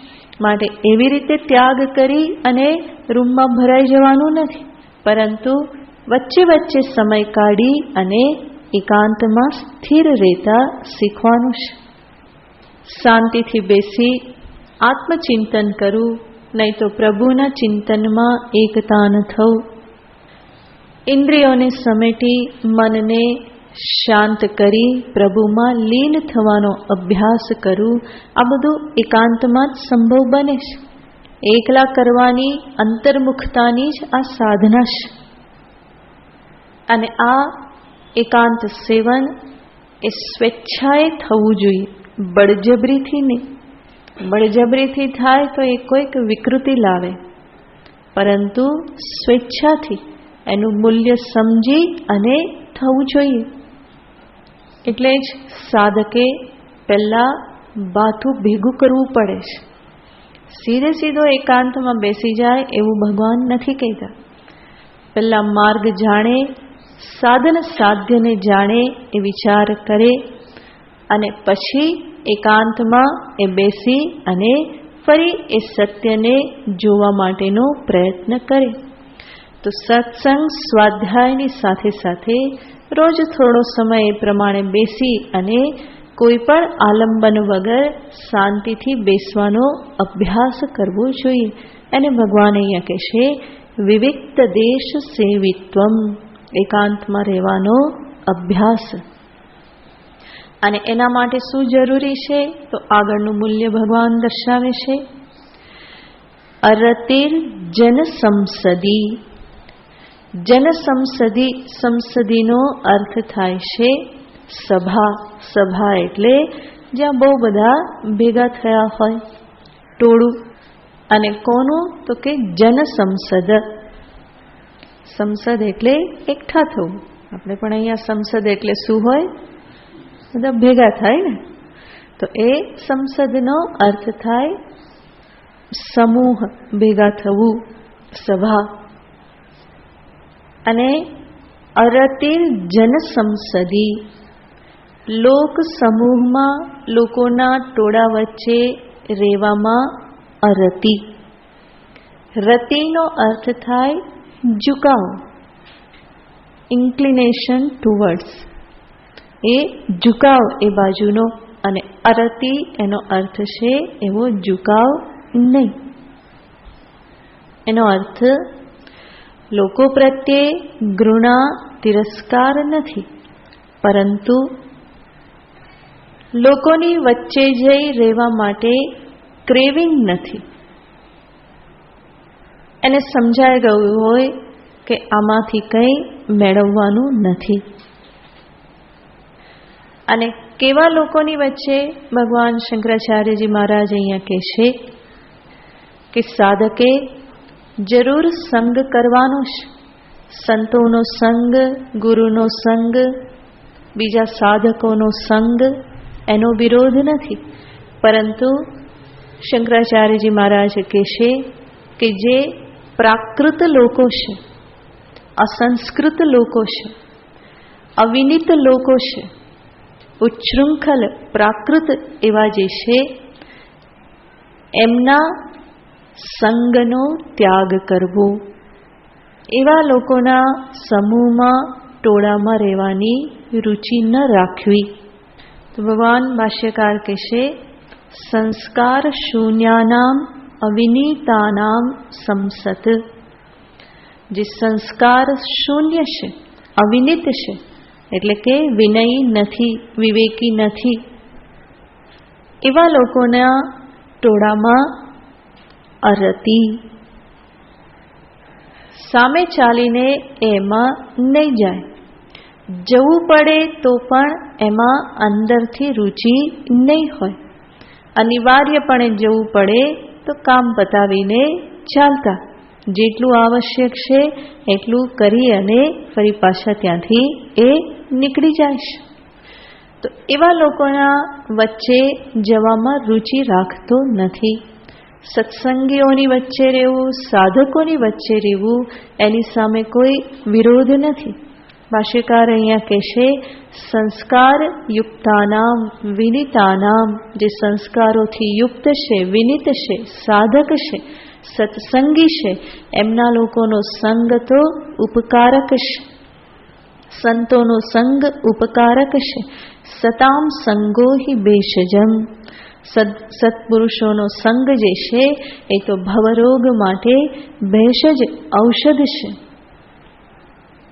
માટે એવી રીતે ત્યાગ કરી અને રૂમમાં ભરાઈ જવાનું નથી, પરંતુ વચ્ચે વચ્ચે સમય કાઢી અને એકાંતમાં સ્થિર રહેતા શીખવાનું છે. શાંતિથી બેસી આત્મચિંતન કરવું, નહીં તો પ્રભુના ચિંતનમાં એકતા ન થવું. ઇન્દ્રિયોને સમેટી મનને શાંત કરી પ્રભુમાં લીન થવાનો અભ્યાસ કરવું, આ બધું એકાંતમાં જ સંભવ બને છે. એકલા કરવાની અંતર્મુખતાની જ આ સાધના છે. અને આ એકાંત સેવન એ સ્વેચ્છાએ થવું જોઈએ, બળજબરીથી નહીં. બળજબરીથી થાય તો એ કોઈક વિકૃતિ લાવે, પરંતુ સ્વેચ્છાથી એનું મૂલ્ય સમજી અને થવું જોઈએ. એટલે જ સાધકે પહેલા બાથું ભેગું કરવું પડે છે. સીધે સીધો એકાંતમાં બેસી જાય એવું ભગવાન નથી કહેતા. પહેલા માર્ગ જાણે, સાધન સાધ્યને જાણે, એ વિચાર કરે અને પછી એકાંતમાં એ બેસી અને ફરી એ સત્યને જોવા માટેનો પ્રયત્ન કરે. તો સત્સંગ, સ્વાધ્યાયની સાથે સાથે રોજ થોડો સમય એ પ્રમાણે બેસી અને કોઈ પણ આલંબન વગર શાંતિથી બેસવાનો અભ્યાસ કરવો જોઈએ. અને ભગવાન અહીંયા કહેશે વિવિક્ત દેશ સેવિત્વમ, એકાંતમાં રહેવાનો અભ્યાસ. અને એના માટે શું જરૂરી છે? તો આગળનું મૂલ્ય ભગવાન દર્શાવે છે. અરતિર જન સંસદી. જન સંસદી, સંસદીનો અર્થ થાય છે સભા. સભા એટલે જ્યાં બહુ બધા ભેગા થયા હોય, ટોળું. અને કોનું? તો કે જન સંસદ. સંસદ એટલે એકઠા થવું. આપણે પણ અહીંયા સંસદ એટલે શું હોય? બધા ભેગા થાય ને. તો એ સંસદનો અર્થ થાય સમૂહ, ભેગા થવું, સભા. અને અરતિર જન સંસદી, લોક સમૂહમાં, લોકોના ટોળા વચ્ચે રહેવામાં અરતિ. રતિનો અર્થ થાય ઝુકાવ, ઇન્ક્લિનેશન ટુવર્ડ્સ, એ ઝુકાવ એ બાજુનો. અને અરતિ એનો અર્થ છે એવો ઝુકાવ નહીં. એનો અર્થ લોકો પ્રત્યે ઘૃણા, તિરસ્કાર નથી, પરંતુ લોકોની વચ્ચે જઈ રહેવા માટે ક્રેવિંગ નથી. એને સમજાઈ ગયું હોય કે આમાંથી કંઈ મેળવવાનું નથી. અને કેવા લોકોની વચ્ચે? ભગવાન શંકરાચાર્યજી મહારાજ અહીંયા કહે છે કે સાધકે જરૂર સંગ કરવાનો છે. સંતોનો સંગ, ગુરુનો સંગ, બીજા સાધકોનો સંગ, એનો વિરોધ નથી. પરંતુ શંકરાચાર્યજી મહારાજ કહે છે કે જે પ્રાકૃત લોકો છે, અસંસ્કૃત લોકો છે, અવિનિત લોકો છે, ઉચ્છૃંખલ પ્રાકૃત એવા જે છે, એમના સંગનો ત્યાગ કરવો. એવા લોકોના સમૂહમાં ટોળામાં રહેવાની રુચિ ન રાખવી. તો ભગવાન ભાષ્યકાર કહેશે, સંસ્કાર શૂન્યાનામ અવિનીતાનામ સંસત. જે સંસ્કાર શૂન્ય છે, અવિનિત છે, એટલે કે વિનયી નથી, વિવેકી નથી, એવા લોકોના ટોળામાં અરતિ, સામે ચાલીને એમાં નહીં જાય. જવું પડે તો પણ એમાં અંદરથી રુચિ નહીં હોય. અનિવાર્યપણે જવું પડે તો કામ પતાવીને ચાલતા, જેટલું આવશ્યક છે એટલું કરી અને ફરી પાછા ત્યાંથી એ નીકળી જાય છે. તો એવા લોકોના વચ્ચે જવામાં રુચિ રાખતો નથી. સત્સંગીઓની વચ્ચે રહેવું, સાધકોની વચ્ચે રહેવું, એની સામે કોઈ વિરોધ નથી. ભાષ્યકાર અહીંયા કહેશે, સંસ્કાર યુક્તાનામ વિનિતાનામ, જે સંસ્કારોથી યુક્ત છે, વિનિત છે, સાધક છે, સત્સંગી છે, એમના લોકોનો સંગ તો ઉપકારક છે. સંતોનો સંગ ઉપકારક છે. સતામ સંગો હિ બેશજમ. સત્પુરુષોનો સંગ જે છે એ તો ભવરોગ માટે ભેષજ ઔષધ છે.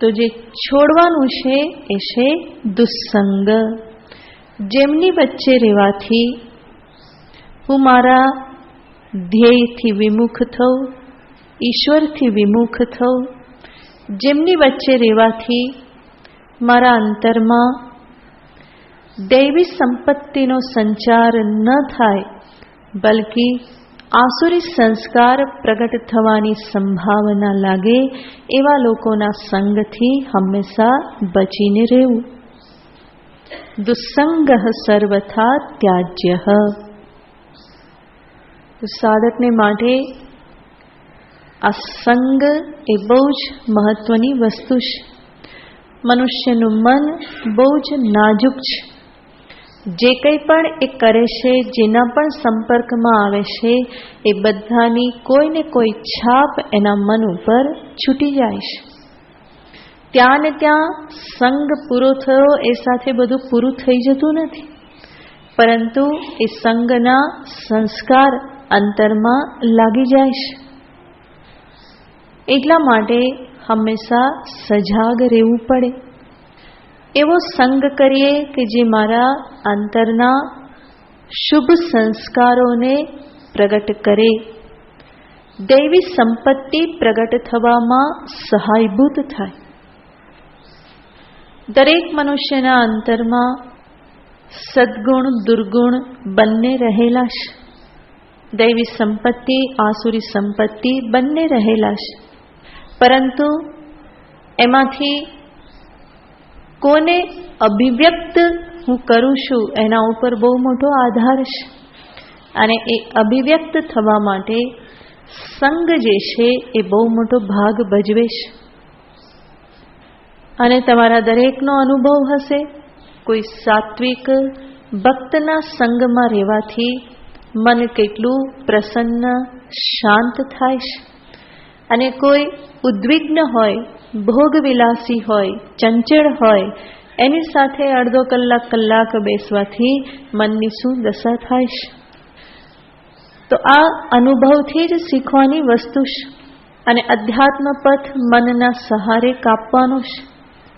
તો જે છોડવાનું છે એ છે દુસ્સંગ. જેમની વચ્ચે રહેવાથી હું મારા ધ્યેયથી વિમુખ થઉં, ઈશ્વરથી વિમુખ થઉં, જેમની વચ્ચે રહેવાથી મારા અંતરમાં દૈવી સંપત્તિનો સંચાર ન થાય, બલકી આસુરી સંસ્કાર પ્રગટ થવાની સંભાવના લાગે, એવા લોકોના સંગથી હંમેશા બચીને રહેવું. દુસ્સંગ સર્વથા ત્યાજ્ય. સાધકને માટે આ સંગ એ બહુ જ મહત્વની વસ્તુ છે. મનુષ્યનું મન બહુ જ નાજુક છે. જે કંઈ પણ એ કરે છે, જેના પણ સંપર્કમાં આવે છે, એ બધાની કોઈને કોઈ છાપ એના મન ઉપર છૂટી જાય છે. ત્યાં ને ત્યાં સંગ પૂરો થયો એ સાથે બધું પૂરું થઈ જતું નથી, પરંતુ એ સંગના સંસ્કાર અંતરમાં લાગી જાય છે. એટલા માટે હંમેશા સજાગ રહેવું પડે. એવો સંગ કરીએ કે જે મારા અંતરના શુભ સંસ્કારોને પ્રગટ કરે, દૈવી સંપત્તિ પ્રગટ થવામાં સહાયભૂત થાય. દરેક મનુષ્યના અંતરમાં સદ્ગુણ દુર્ગુણ બંને રહેલા છે. દૈવી સંપત્તિ, આસુરી સંપત્તિ બંને રહેલા છે. પરંતુ એમાંથી કોને અભિવ્યક્ત હું કરું છું એના ઉપર બહુ મોટો આધાર છે. અને એ અભિવ્યક્ત થવા માટે સંગ જે છે એ બહુ મોટો ભાગ ભજવે છે. અને તમારા દરેકનો અનુભવ હશે, કોઈ સાત્વિક ભક્તના સંગમાં રહેવાથી મન કેટલું પ્રસન્ન શાંત થાય છે. અને કોઈ ઉદ્વિગ્ન હોય, ભોગવિલાસી હોય, ચંચળ હોય, એની સાથે અડધો કલાક બેસવાથી મનની શું દશા થાય છે. તો આ અનુભવથી જ શીખવાની વસ્તુ છે. અને અધ્યાત્મ પથ મનના સહારે કાપવાનો છે.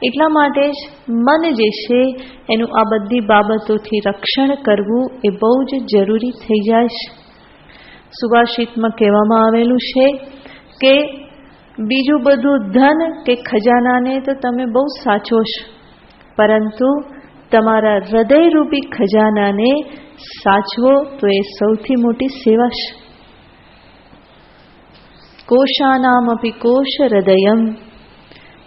એટલા માટે જ મન જે છે એનું આ બધી બાબતોથી રક્ષણ કરવું એ બહુ જ જરૂરી થઈ જાય છે. સુભાષિતમાં કહેવામાં આવેલું છે કે બીજું બધું ધન કે ખજાનાને તો તમે બહુ સાચવો છો, પરંતુ તમારા હૃદયરૂપી ખજાનાને સાચવો તો એ સૌથી મોટી સેવા છે. કોશાનામ અપી કોશ હૃદયમ.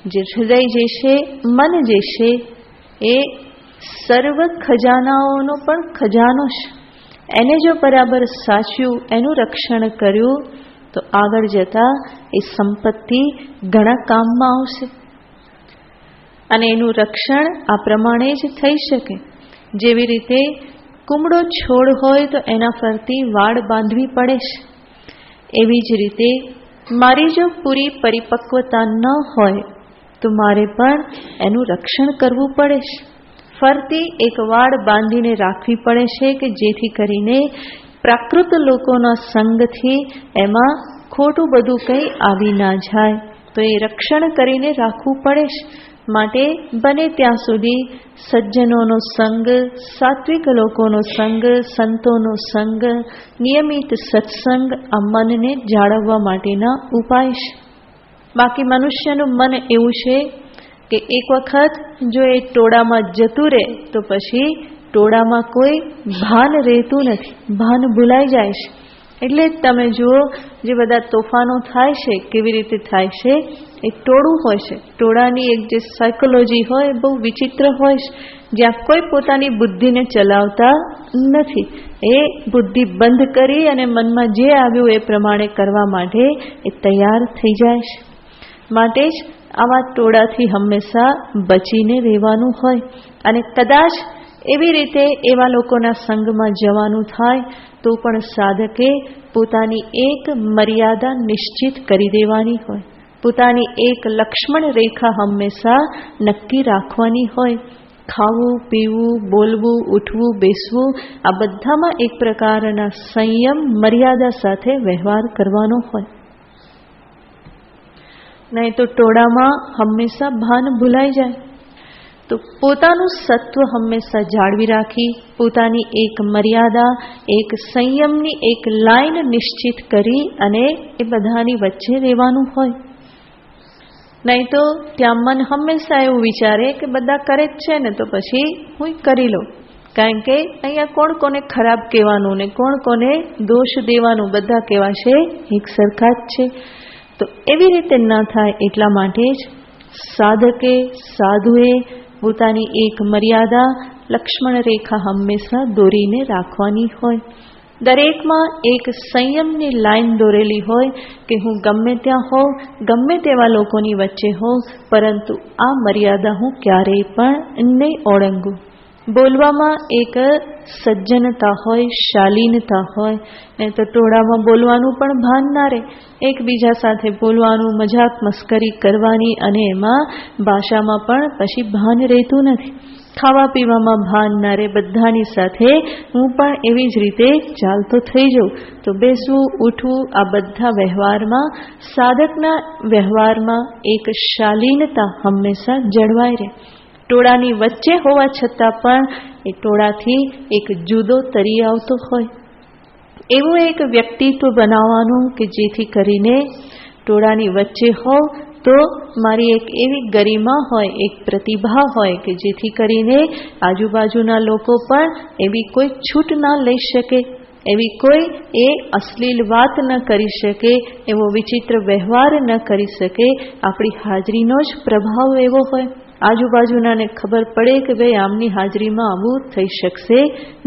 જે હૃદય જે છે, મન જે છે, એ સર્વ ખજાનાઓનો પણ ખજાનો છે. એને જો બરાબર સાચ્યું, એનું રક્ષણ કર્યું, તો આગળ જતા એ સંપત્તિ ઘણા કામમાં આવશે. અને એનું રક્ષણ આ પ્રમાણે જ થઈ શકે. જેવી રીતે કુમળો છોડ હોય તો એના ફરતી વાડ બાંધવી પડે છે, એવી જ રીતે મારી જો પૂરી પરિપક્વતા ન હોય તો મારે પણ એનું રક્ષણ કરવું પડે છે. ફરતી એક વાડ બાંધીને રાખવી પડે છે કે જેથી કરીને પ્રાકૃત લોકોના સંગથી એમાં ખોટું બધું કંઈ આવી ના જાય. તો એ રક્ષણ કરીને રાખવું પડે છે. માટે બને ત્યાં સુધી સજ્જનોનો સંગ, સાત્વિક લોકોનો સંગ, સંતોનો સંગ, નિયમિત સત્સંગ આ મનને જાળવવા માટેના ઉપાય છે. બાકી મનુષ્યનું મન એવું છે કે એક વખત જો એ ટોળામાં જતું રહે તો પછી ટોળામાં કોઈ ભાન રહેતું નથી, ભાન ભૂલાઈ જાય છે. એટલે જ તમે જુઓ જે બધા તોફાનો થાય છે કેવી રીતે થાય છે. એક ટોળું હોય છે, ટોળાની એક જે સાયકોલોજી હોય બહુ વિચિત્ર હોય છે, જ્યાં કોઈ પોતાની બુદ્ધિને ચલાવતા નથી. એ બુદ્ધિ બંધ કરી અને મનમાં જે આવ્યું એ પ્રમાણે કરવા માટે એ તૈયાર થઈ જાય છે. માટે જ આવા ટોળાથી હંમેશા બચીને રહેવાનું હોય. અને કદાચ એવી રીતે એવા લોકોના સંગમાં જવાનું થાય તો પણ સાધકે પોતાની એક મર્યાદા નિશ્ચિત કરી દેવાની હોય. પોતાની એક લક્ષ્મણ રેખા હંમેશા નક્કી રાખવાની હોય. ખાવું, પીવું, બોલવું, ઉઠવું, બેસવું આ બધામાં એક પ્રકારના સંયમ, મર્યાદા સાથે વ્યવહાર કરવાનો હોય. નહીં તો ટોળામાં હંમેશા ભાન ભૂલાઈ જાય. તો પોતાનું સત્વ હંમેશા જાળવી રાખી, પોતાની એક મર્યાદા, એક સંયમની એક લાઈન નિશ્ચિત કરી અને એ બધાની વચ્ચે રહેવાનું હોય. નહીં તો ત્યાં મન હંમેશા એવું વિચારે કે બધા કરે જ છે ને તો પછી હું કરી લઉં. કારણ કે અહીંયા કોણ કોને ખરાબ કહેવાનું ને કોણ કોને દોષ દેવાનું, બધા કેવા છે એક સરખા જ છે. તો એવી રીતે ન થાય એટલા માટે જ સાધકે, સાધુએ પોતાની એક મર્યાદા, લક્ષ્મણ રેખા હંમેશા દોરીને રાખવાની હોય. દરેકમાં એક સંયમની લાઈન દોરેલી હોય કે હું ગમે ત્યાં હોઉં, ગમે તેવા લોકોની વચ્ચે હોઉં, પરંતુ આ મર્યાદા હું ક્યારેય પણ નહીં ઓળંગું. બોલવામાં એક સજ્જનતા હોય, શાલીનતા હોય. નહીં તો ટોળામાં બોલવાનું પણ ભાન ના રહે. એકબીજા સાથે બોલવાનું, મજાક મસ્કરી કરવાની અને એમાં ભાષામાં પણ પછી ભાન રહેતું નથી. ખાવા પીવામાં ભાન ના રહે. બધાની સાથે હું પણ એવી જ રીતે ચાલતો થઈ જાઉં. તો બેસવું, ઉઠવું આ બધા વ્યવહારમાં, સાધકના વ્યવહારમાં એક શાલીનતા હંમેશા જળવાઈ રહે. ટોળાની વચ્ચે હોવા છતાં પણ એ ટોળાથી એક જુદો તરી આવતો હોય. એવું એક વ્યક્તિત્વ બનાવવાનું કે જેથી કરીને ટોળાની વચ્ચે હોવ તો મારી એક એવી ગરિમા હોય, એક પ્રતિભા હોય કે જેથી કરીને આજુબાજુના લોકો પણ એવી કોઈ છૂટ ના લઈ શકે, એવી કોઈ એ અશ્લીલ વાત ન કરી શકે, એવો વિચિત્ર વ્યવહાર ન કરી શકે. આપણી હાજરીનો જ પ્રભાવ એવો હોય. આજુબાજુનાને ખબર પડે કે ભાઈ આમની હાજરીમાં આવું થઈ શકશે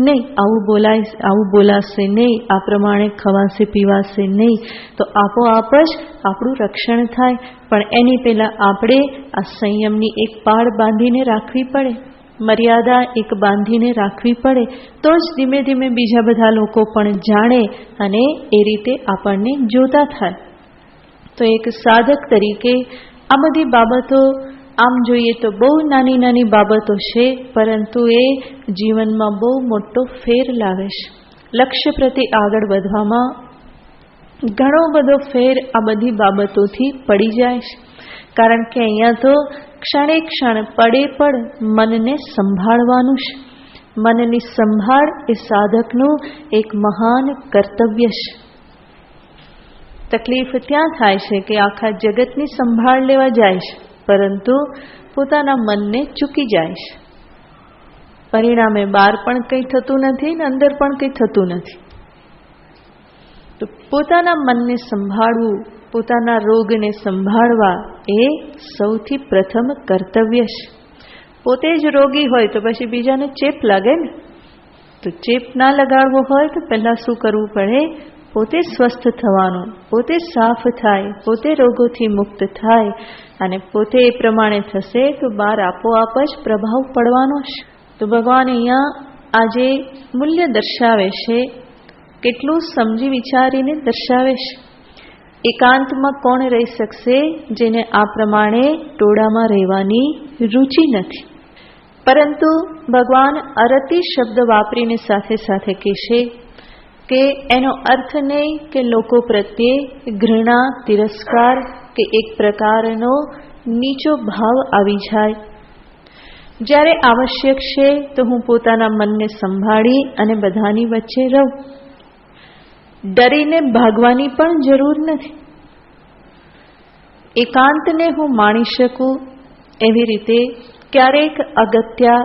નહીં, આવું બોલાશે નહીં, આ પ્રમાણે ખવાશે પીવાશે નહીં, તો આપોઆપ જ આપણું રક્ષણ થાય. પણ એની પહેલાં આપણે આ સંયમની એક પાળ બાંધીને રાખવી પડે, મર્યાદા એક બાંધીને રાખવી પડે. તો જ ધીમે ધીમે બીજા બધા લોકો પણ જાણે અને એ રીતે આપણને જોતા થાય. તો એક સાધક તરીકે આ બધી બાબતો આમ જોઈએ તો બહુ નાની નાની બાબતો છે, પરંતુ એ જીવનમાં બહુ મોટો ફેર લાવે છે. લક્ષ્ય પ્રત્યે આગળ વધવામાં ઘણો બધો ફેર આ બધી બાબતોથી પડી જાય છે. કારણ કે અહીંયા તો ક્ષણે ક્ષણ પડે પડ મનને સંભાળવાનું છે. મનની સંભાળ એ સાધકનું એક મહાન કર્તવ્ય છે. તકલીફ ત્યાં થાય છે કે આખા જગતની સંભાળ લેવા જાય છે, પરંતુ પોતાના મનને ચૂકી જાય છે. પરિણામે બહાર પણ કંઈ થતું નથી ને અંદર પણ કંઈ થતું નથી. તો પોતાના મનને સંભાળવું, પોતાના રોગને સંભાળવા એ સૌથી પ્રથમ કર્તવ્ય છે. પોતે જ રોગી હોય તો પછી બીજાને ચેપ લાગે ને. તો ચેપ ના લગાડવો હોય તો પહેલાં શું કરવું પડે? પોતે સ્વસ્થ થવાનું, પોતે સાફ થાય, પોતે રોગોથી મુક્ત થાય. અને પોતે એ પ્રમાણે થશે તો બહાર આપોઆપ જ પ્રભાવ પડવાનો છે. તો ભગવાન અહીંયા આજે મૂલ્ય દર્શાવે છે, કેટલું સમજી વિચારીને દર્શાવે છે. એકાંતમાં કોણ રહી શકશે જેને આ પ્રમાણે ટોળામાં રહેવાની રુચિ નથી? પરંતુ ભગવાન અરતિ શબ્દ વાપરીને સાથે સાથે કહેશે કે એનો અર્થ નહીં કે લોકો પ્રત્યે ઘૃણા, તિરસ્કાર કે એક પ્રકારનો નીચો ભાવ આવી જાય. જ્યારે આવશ્યક છે તો હું પોતાના મનને સંભાળી અને બધાની વચ્ચે રહું. ડરીને ભાગવાની પણ જરૂર નથી. એકાંતને હું માણી શકું એવી રીતે ક્યારેક અગત્યા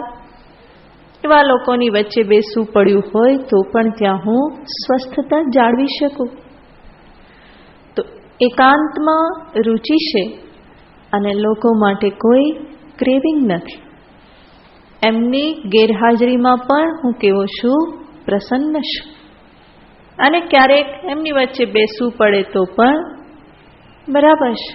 એવા લોકોની વચ્ચે બેસવું પડ્યું હોય તો પણ ત્યાં હું સ્વસ્થતા જાળવી શકું. તો એકાંતમાં રુચિ છે અને લોકો માટે કોઈ ક્રેવિંગ નથી. એમની ગેરહાજરીમાં પણ હું કેવો છું? પ્રસન્ન છું. અને ક્યારેક એમની વચ્ચે બેસવું પડે તો પણ બરાબર છે.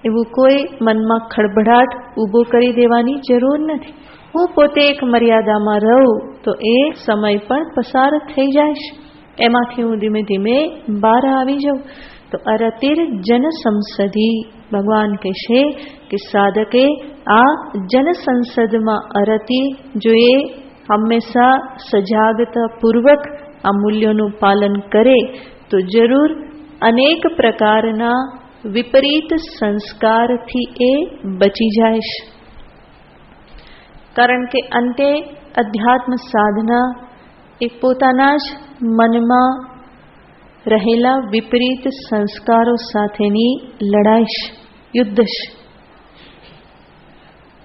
એવું કોઈ મનમાં ખળભળાટ ઊભો કરી દેવાની જરૂર નથી. હું પોતે એક મર્યાદામાં રહું તો એ સમય પણ પસાર થઈ જાય છે. એમાંથી હું ધીમે ધીમે બહાર આવી જાઉં. તો અરતિર જન સંસદી, ભગવાન કહેશે કે સાધકે આ જન સંસદમાં અરતિ જો એ હંમેશા સજાગતા પૂર્વક આ મૂલ્યોનું પાલન કરે તો જરૂર અનેક પ્રકારના વિપરીત સંસ્કારથી એ બચી જાય છે. કારણ કે અંતે અધ્યાત્મ સાધના એ પોતાના જ મનમાં રહેલા વિપરીત સંસ્કારો સાથેની લડાઈ છે, યુદ્ધ છે.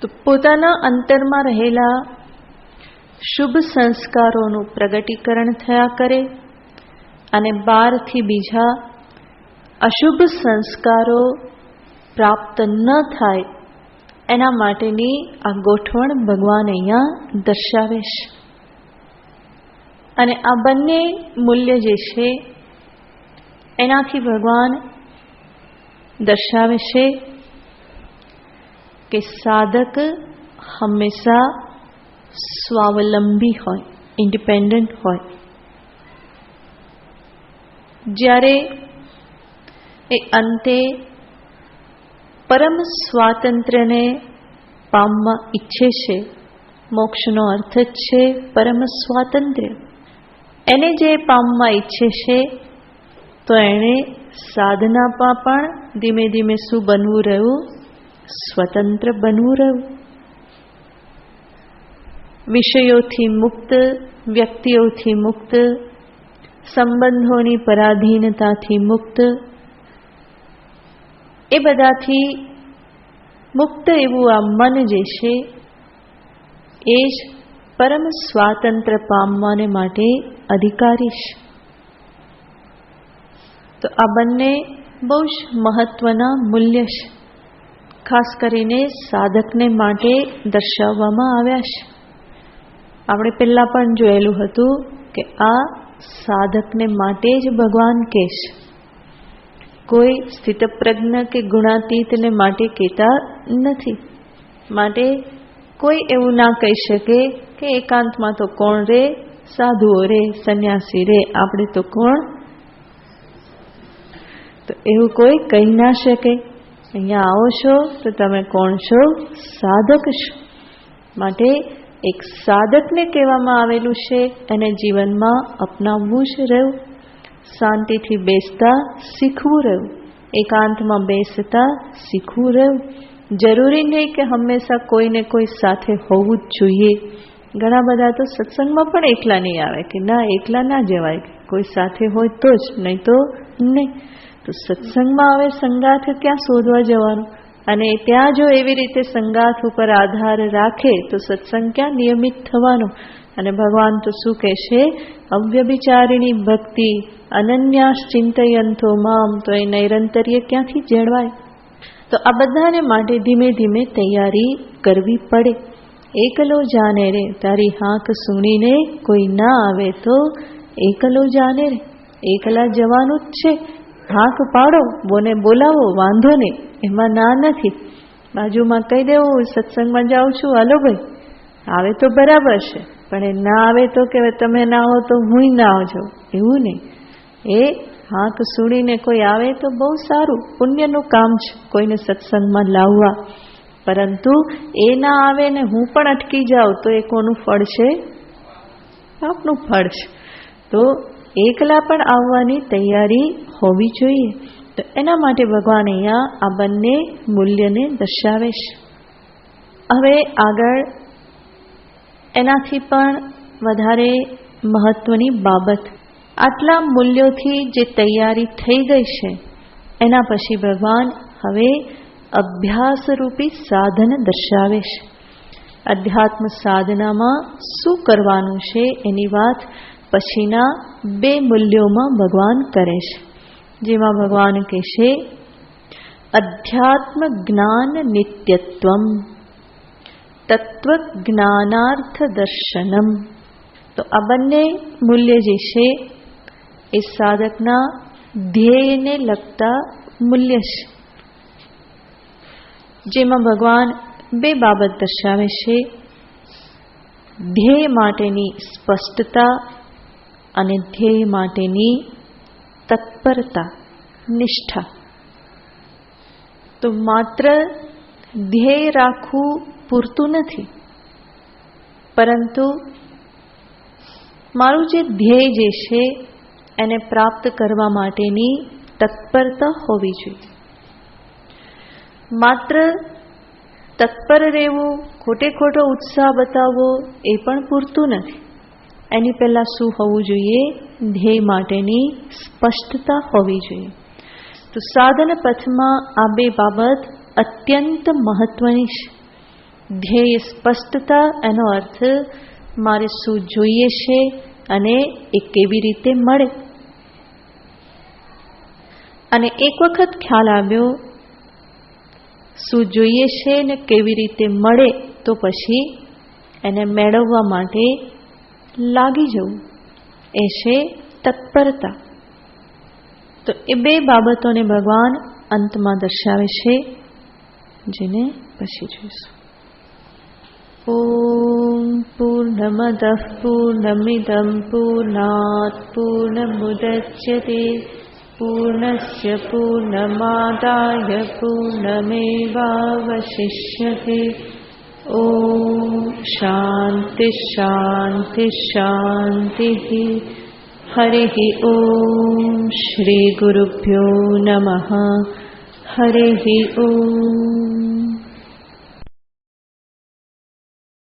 તો પોતાના અંતરમાં રહેલા શુભ સંસ્કારોનું પ્રગટીકરણ થયા કરે અને બહારથી બીજા અશુભ સંસ્કારો પ્રાપ્ત ન થાય એના માટેની આ ગોઠવણ ભગવાન અહીંયા દર્શાવે છે. અને આ બંને મૂલ્ય જે છે એનાથી ભગવાન દર્શાવે છે કે સાધક હંમેશા સ્વાવલંબી હોય, ઇન્ડિપેન્ડન્ટ હોય. જ્યારે એ અંતે પરમ સ્વાતંત્ર્યને પામવા ઈચ્છે છે, મોક્ષનો અર્થ જ છે પરમ સ્વાતંત્ર્ય. એને જે પામવા ઈચ્છે છે તો એણે સાધનામાં પણ ધીમે ધીમે શું બનવું રહ્યું? સ્વતંત્ર બનવું રહ્યું. વિષયોથી મુક્ત, વ્યક્તિઓથી મુક્ત, સંબંધોની પરાધીનતાથી મુક્ત, એ બધાથી મુક્ત એવું આ મન જે છે એ જ પરમ સ્વાતંત્ર્ય પામવાને માટે અધિકારી છે. તો આ બંને બહુ જ મહત્વના મૂલ્ય છે. ખાસ કરીને સાધકને માટે દર્શાવવામાં આવ્યા છે. આપણે પહેલા પણ જોયેલું હતું કે આ સાધકને માટે જ ભગવાન કહે છે. કોઈ સ્થિતપ્રજ્ઞ કે ગુણાતીતને માટે કહેતા નથી. માટે કોઈ એવું ના કહી શકે કે એકાંતમાં તો કોણ રે, સાધુઓ રે, સંન્યાસી રે, આપણે તો કોણ? તો એવું કોઈ કહી ના શકે. અહીંયા આવો છો તો તમે કોણ છો? સાધક છો. માટે એક સાધકને કહેવામાં આવેલું છે એને જીવનમાં અપનાવવું જ રહ્યું. શાંતિથી બેસતા શીખવું રહ્યું. એકાંતમાં બેસતા શીખવું રહ્યું. જરૂરી નહીં કે હંમેશા કોઈને કોઈ સાથે હોવું જ જોઈએ. ઘણા બધા તો સત્સંગમાં પણ એકલા નહીં આવે કે ના, એકલા ના જવાય, કોઈ સાથે હોય તો જ, નહીં તો નહીં. તો સત્સંગમાં હવે સંગાથ ક્યાં શોધવા જવાનું? અને ત્યાં જો એવી રીતે સંગાથ ઉપર આધાર રાખે તો સત્સંગ ક્યાં નિયમિત થવાનો? અને ભગવાન તો શું કહેશે? અવ્યભિચારિણી ભક્તિ અનન્યાસ ચિંતયંતો મામ. તો એ નૈરંતર્ય ક્યાંથી જળવાય? તો આ બધાને માટે ધીમે ધીમે તૈયારી કરવી પડે. એકલો જાને રે, તારી હાંક સુણીને કોઈ ના આવે તો એકલો જાને રે. એકલા જવાનું જ છે. હાંક પાડો, બોને બોલાવો, વાંધો નહીં, એમાં ના નથી. બાજુમાં કહી દેવું સત્સંગમાં જાઉં છું, હાલો ભાઈ, આવે તો બરાબર છે, પણ એ ના આવે તો કે તમે ના હો તો હું ના જાઉં, એવું નહીં. એ હાંક સુણીને કોઈ આવે તો બહુ સારું, પુણ્યનું કામ છે કોઈને સત્સંગમાં લાવવા. પરંતુ એ ના આવે ને હું પણ અટકી જાઉં તો એ કોનું ફળ છે? આપનું ફળ છે. તો એકલા પણ આવવાની તૈયારી હોવી જોઈએ. તો એના માટે ભગવાન અહીંયા આ બંને મૂલ્યને દર્શાવે છે. હવે આગળ એનાથી પણ વધારે મહત્વની બાબત, આટલા મૂલ્યોથી જે તૈયારી થઈ ગઈ છે એના પછી ભગવાન હવે અભ્યાસ રૂપી સાધન દર્શાવે છે. અધ્યાત્મ સાધનામાં શું કરવાનું છે એની વાત પછીના 2 મૂલ્યોમાં ભગવાન કરે છે, જેમાં ભગવાન કહેશે અધ્યાત્મ જ્ઞાન નિત્યત્વમ તત્વ જ્ઞાનાર્થ દર્શનમ. તો આ બંને મૂલ્ય જે છે એ સાધકના ધ્યેયને લગતા મૂલ્ય છે, જેમાં ભગવાન 2 બાબત દર્શાવે છે, ધ્યેય માટેની સ્પષ્ટતા અને ધ્યેય માટેની તત્પરતા, નિષ્ઠા. તો માત્ર ધ્યેય રાખવું પૂરતું નથી, પરંતુ મારું જે ધ્યેય જે છે એને પ્રાપ્ત કરવા માટેની તત્પરતા હોવી જોઈએ. માત્ર તત્પર રહેવું, ખોટે ખોટો ઉત્સાહ બતાવવો એ પણ પૂરતું નથી. એની પહેલા શું હોવું જોઈએ? ધ્યેય માટેની સ્પષ્ટતા હોવી જોઈએ. તો સાધન પથમાં આ 2 બાબત અત્યંત મહત્વની છે. ધ્યેય સ્પષ્ટતા, એનો અર્થ મારે શું જોઈએ છે અને એ કેવી રીતે મળે. અને એક વખત ખ્યાલ આવ્યો શું જોઈએ છે ને કેવી રીતે મળે, તો પછી એને મેળવવા માટે લાગી જવું, એ છે તત્પરતા. તો એ 2 બાબતોને ભગવાન અંતમાં દર્શાવે છે, જેને પછી જોઈશું. ઓમ પૂર્ણમદઃ પૂર્ણમિદં પૂર્ણાત પૂર્ણમુદચ્યતે પૂર્ણસ્ય પૂર્ણમાદાય પૂર્ણમેવાવશિષ્યતે. ઓમ શાંતિ શાંતિ શાંતિ. હરિ ઓમ શ્રી ગુરુભ્યો નમઃ. હરિ ઓમ.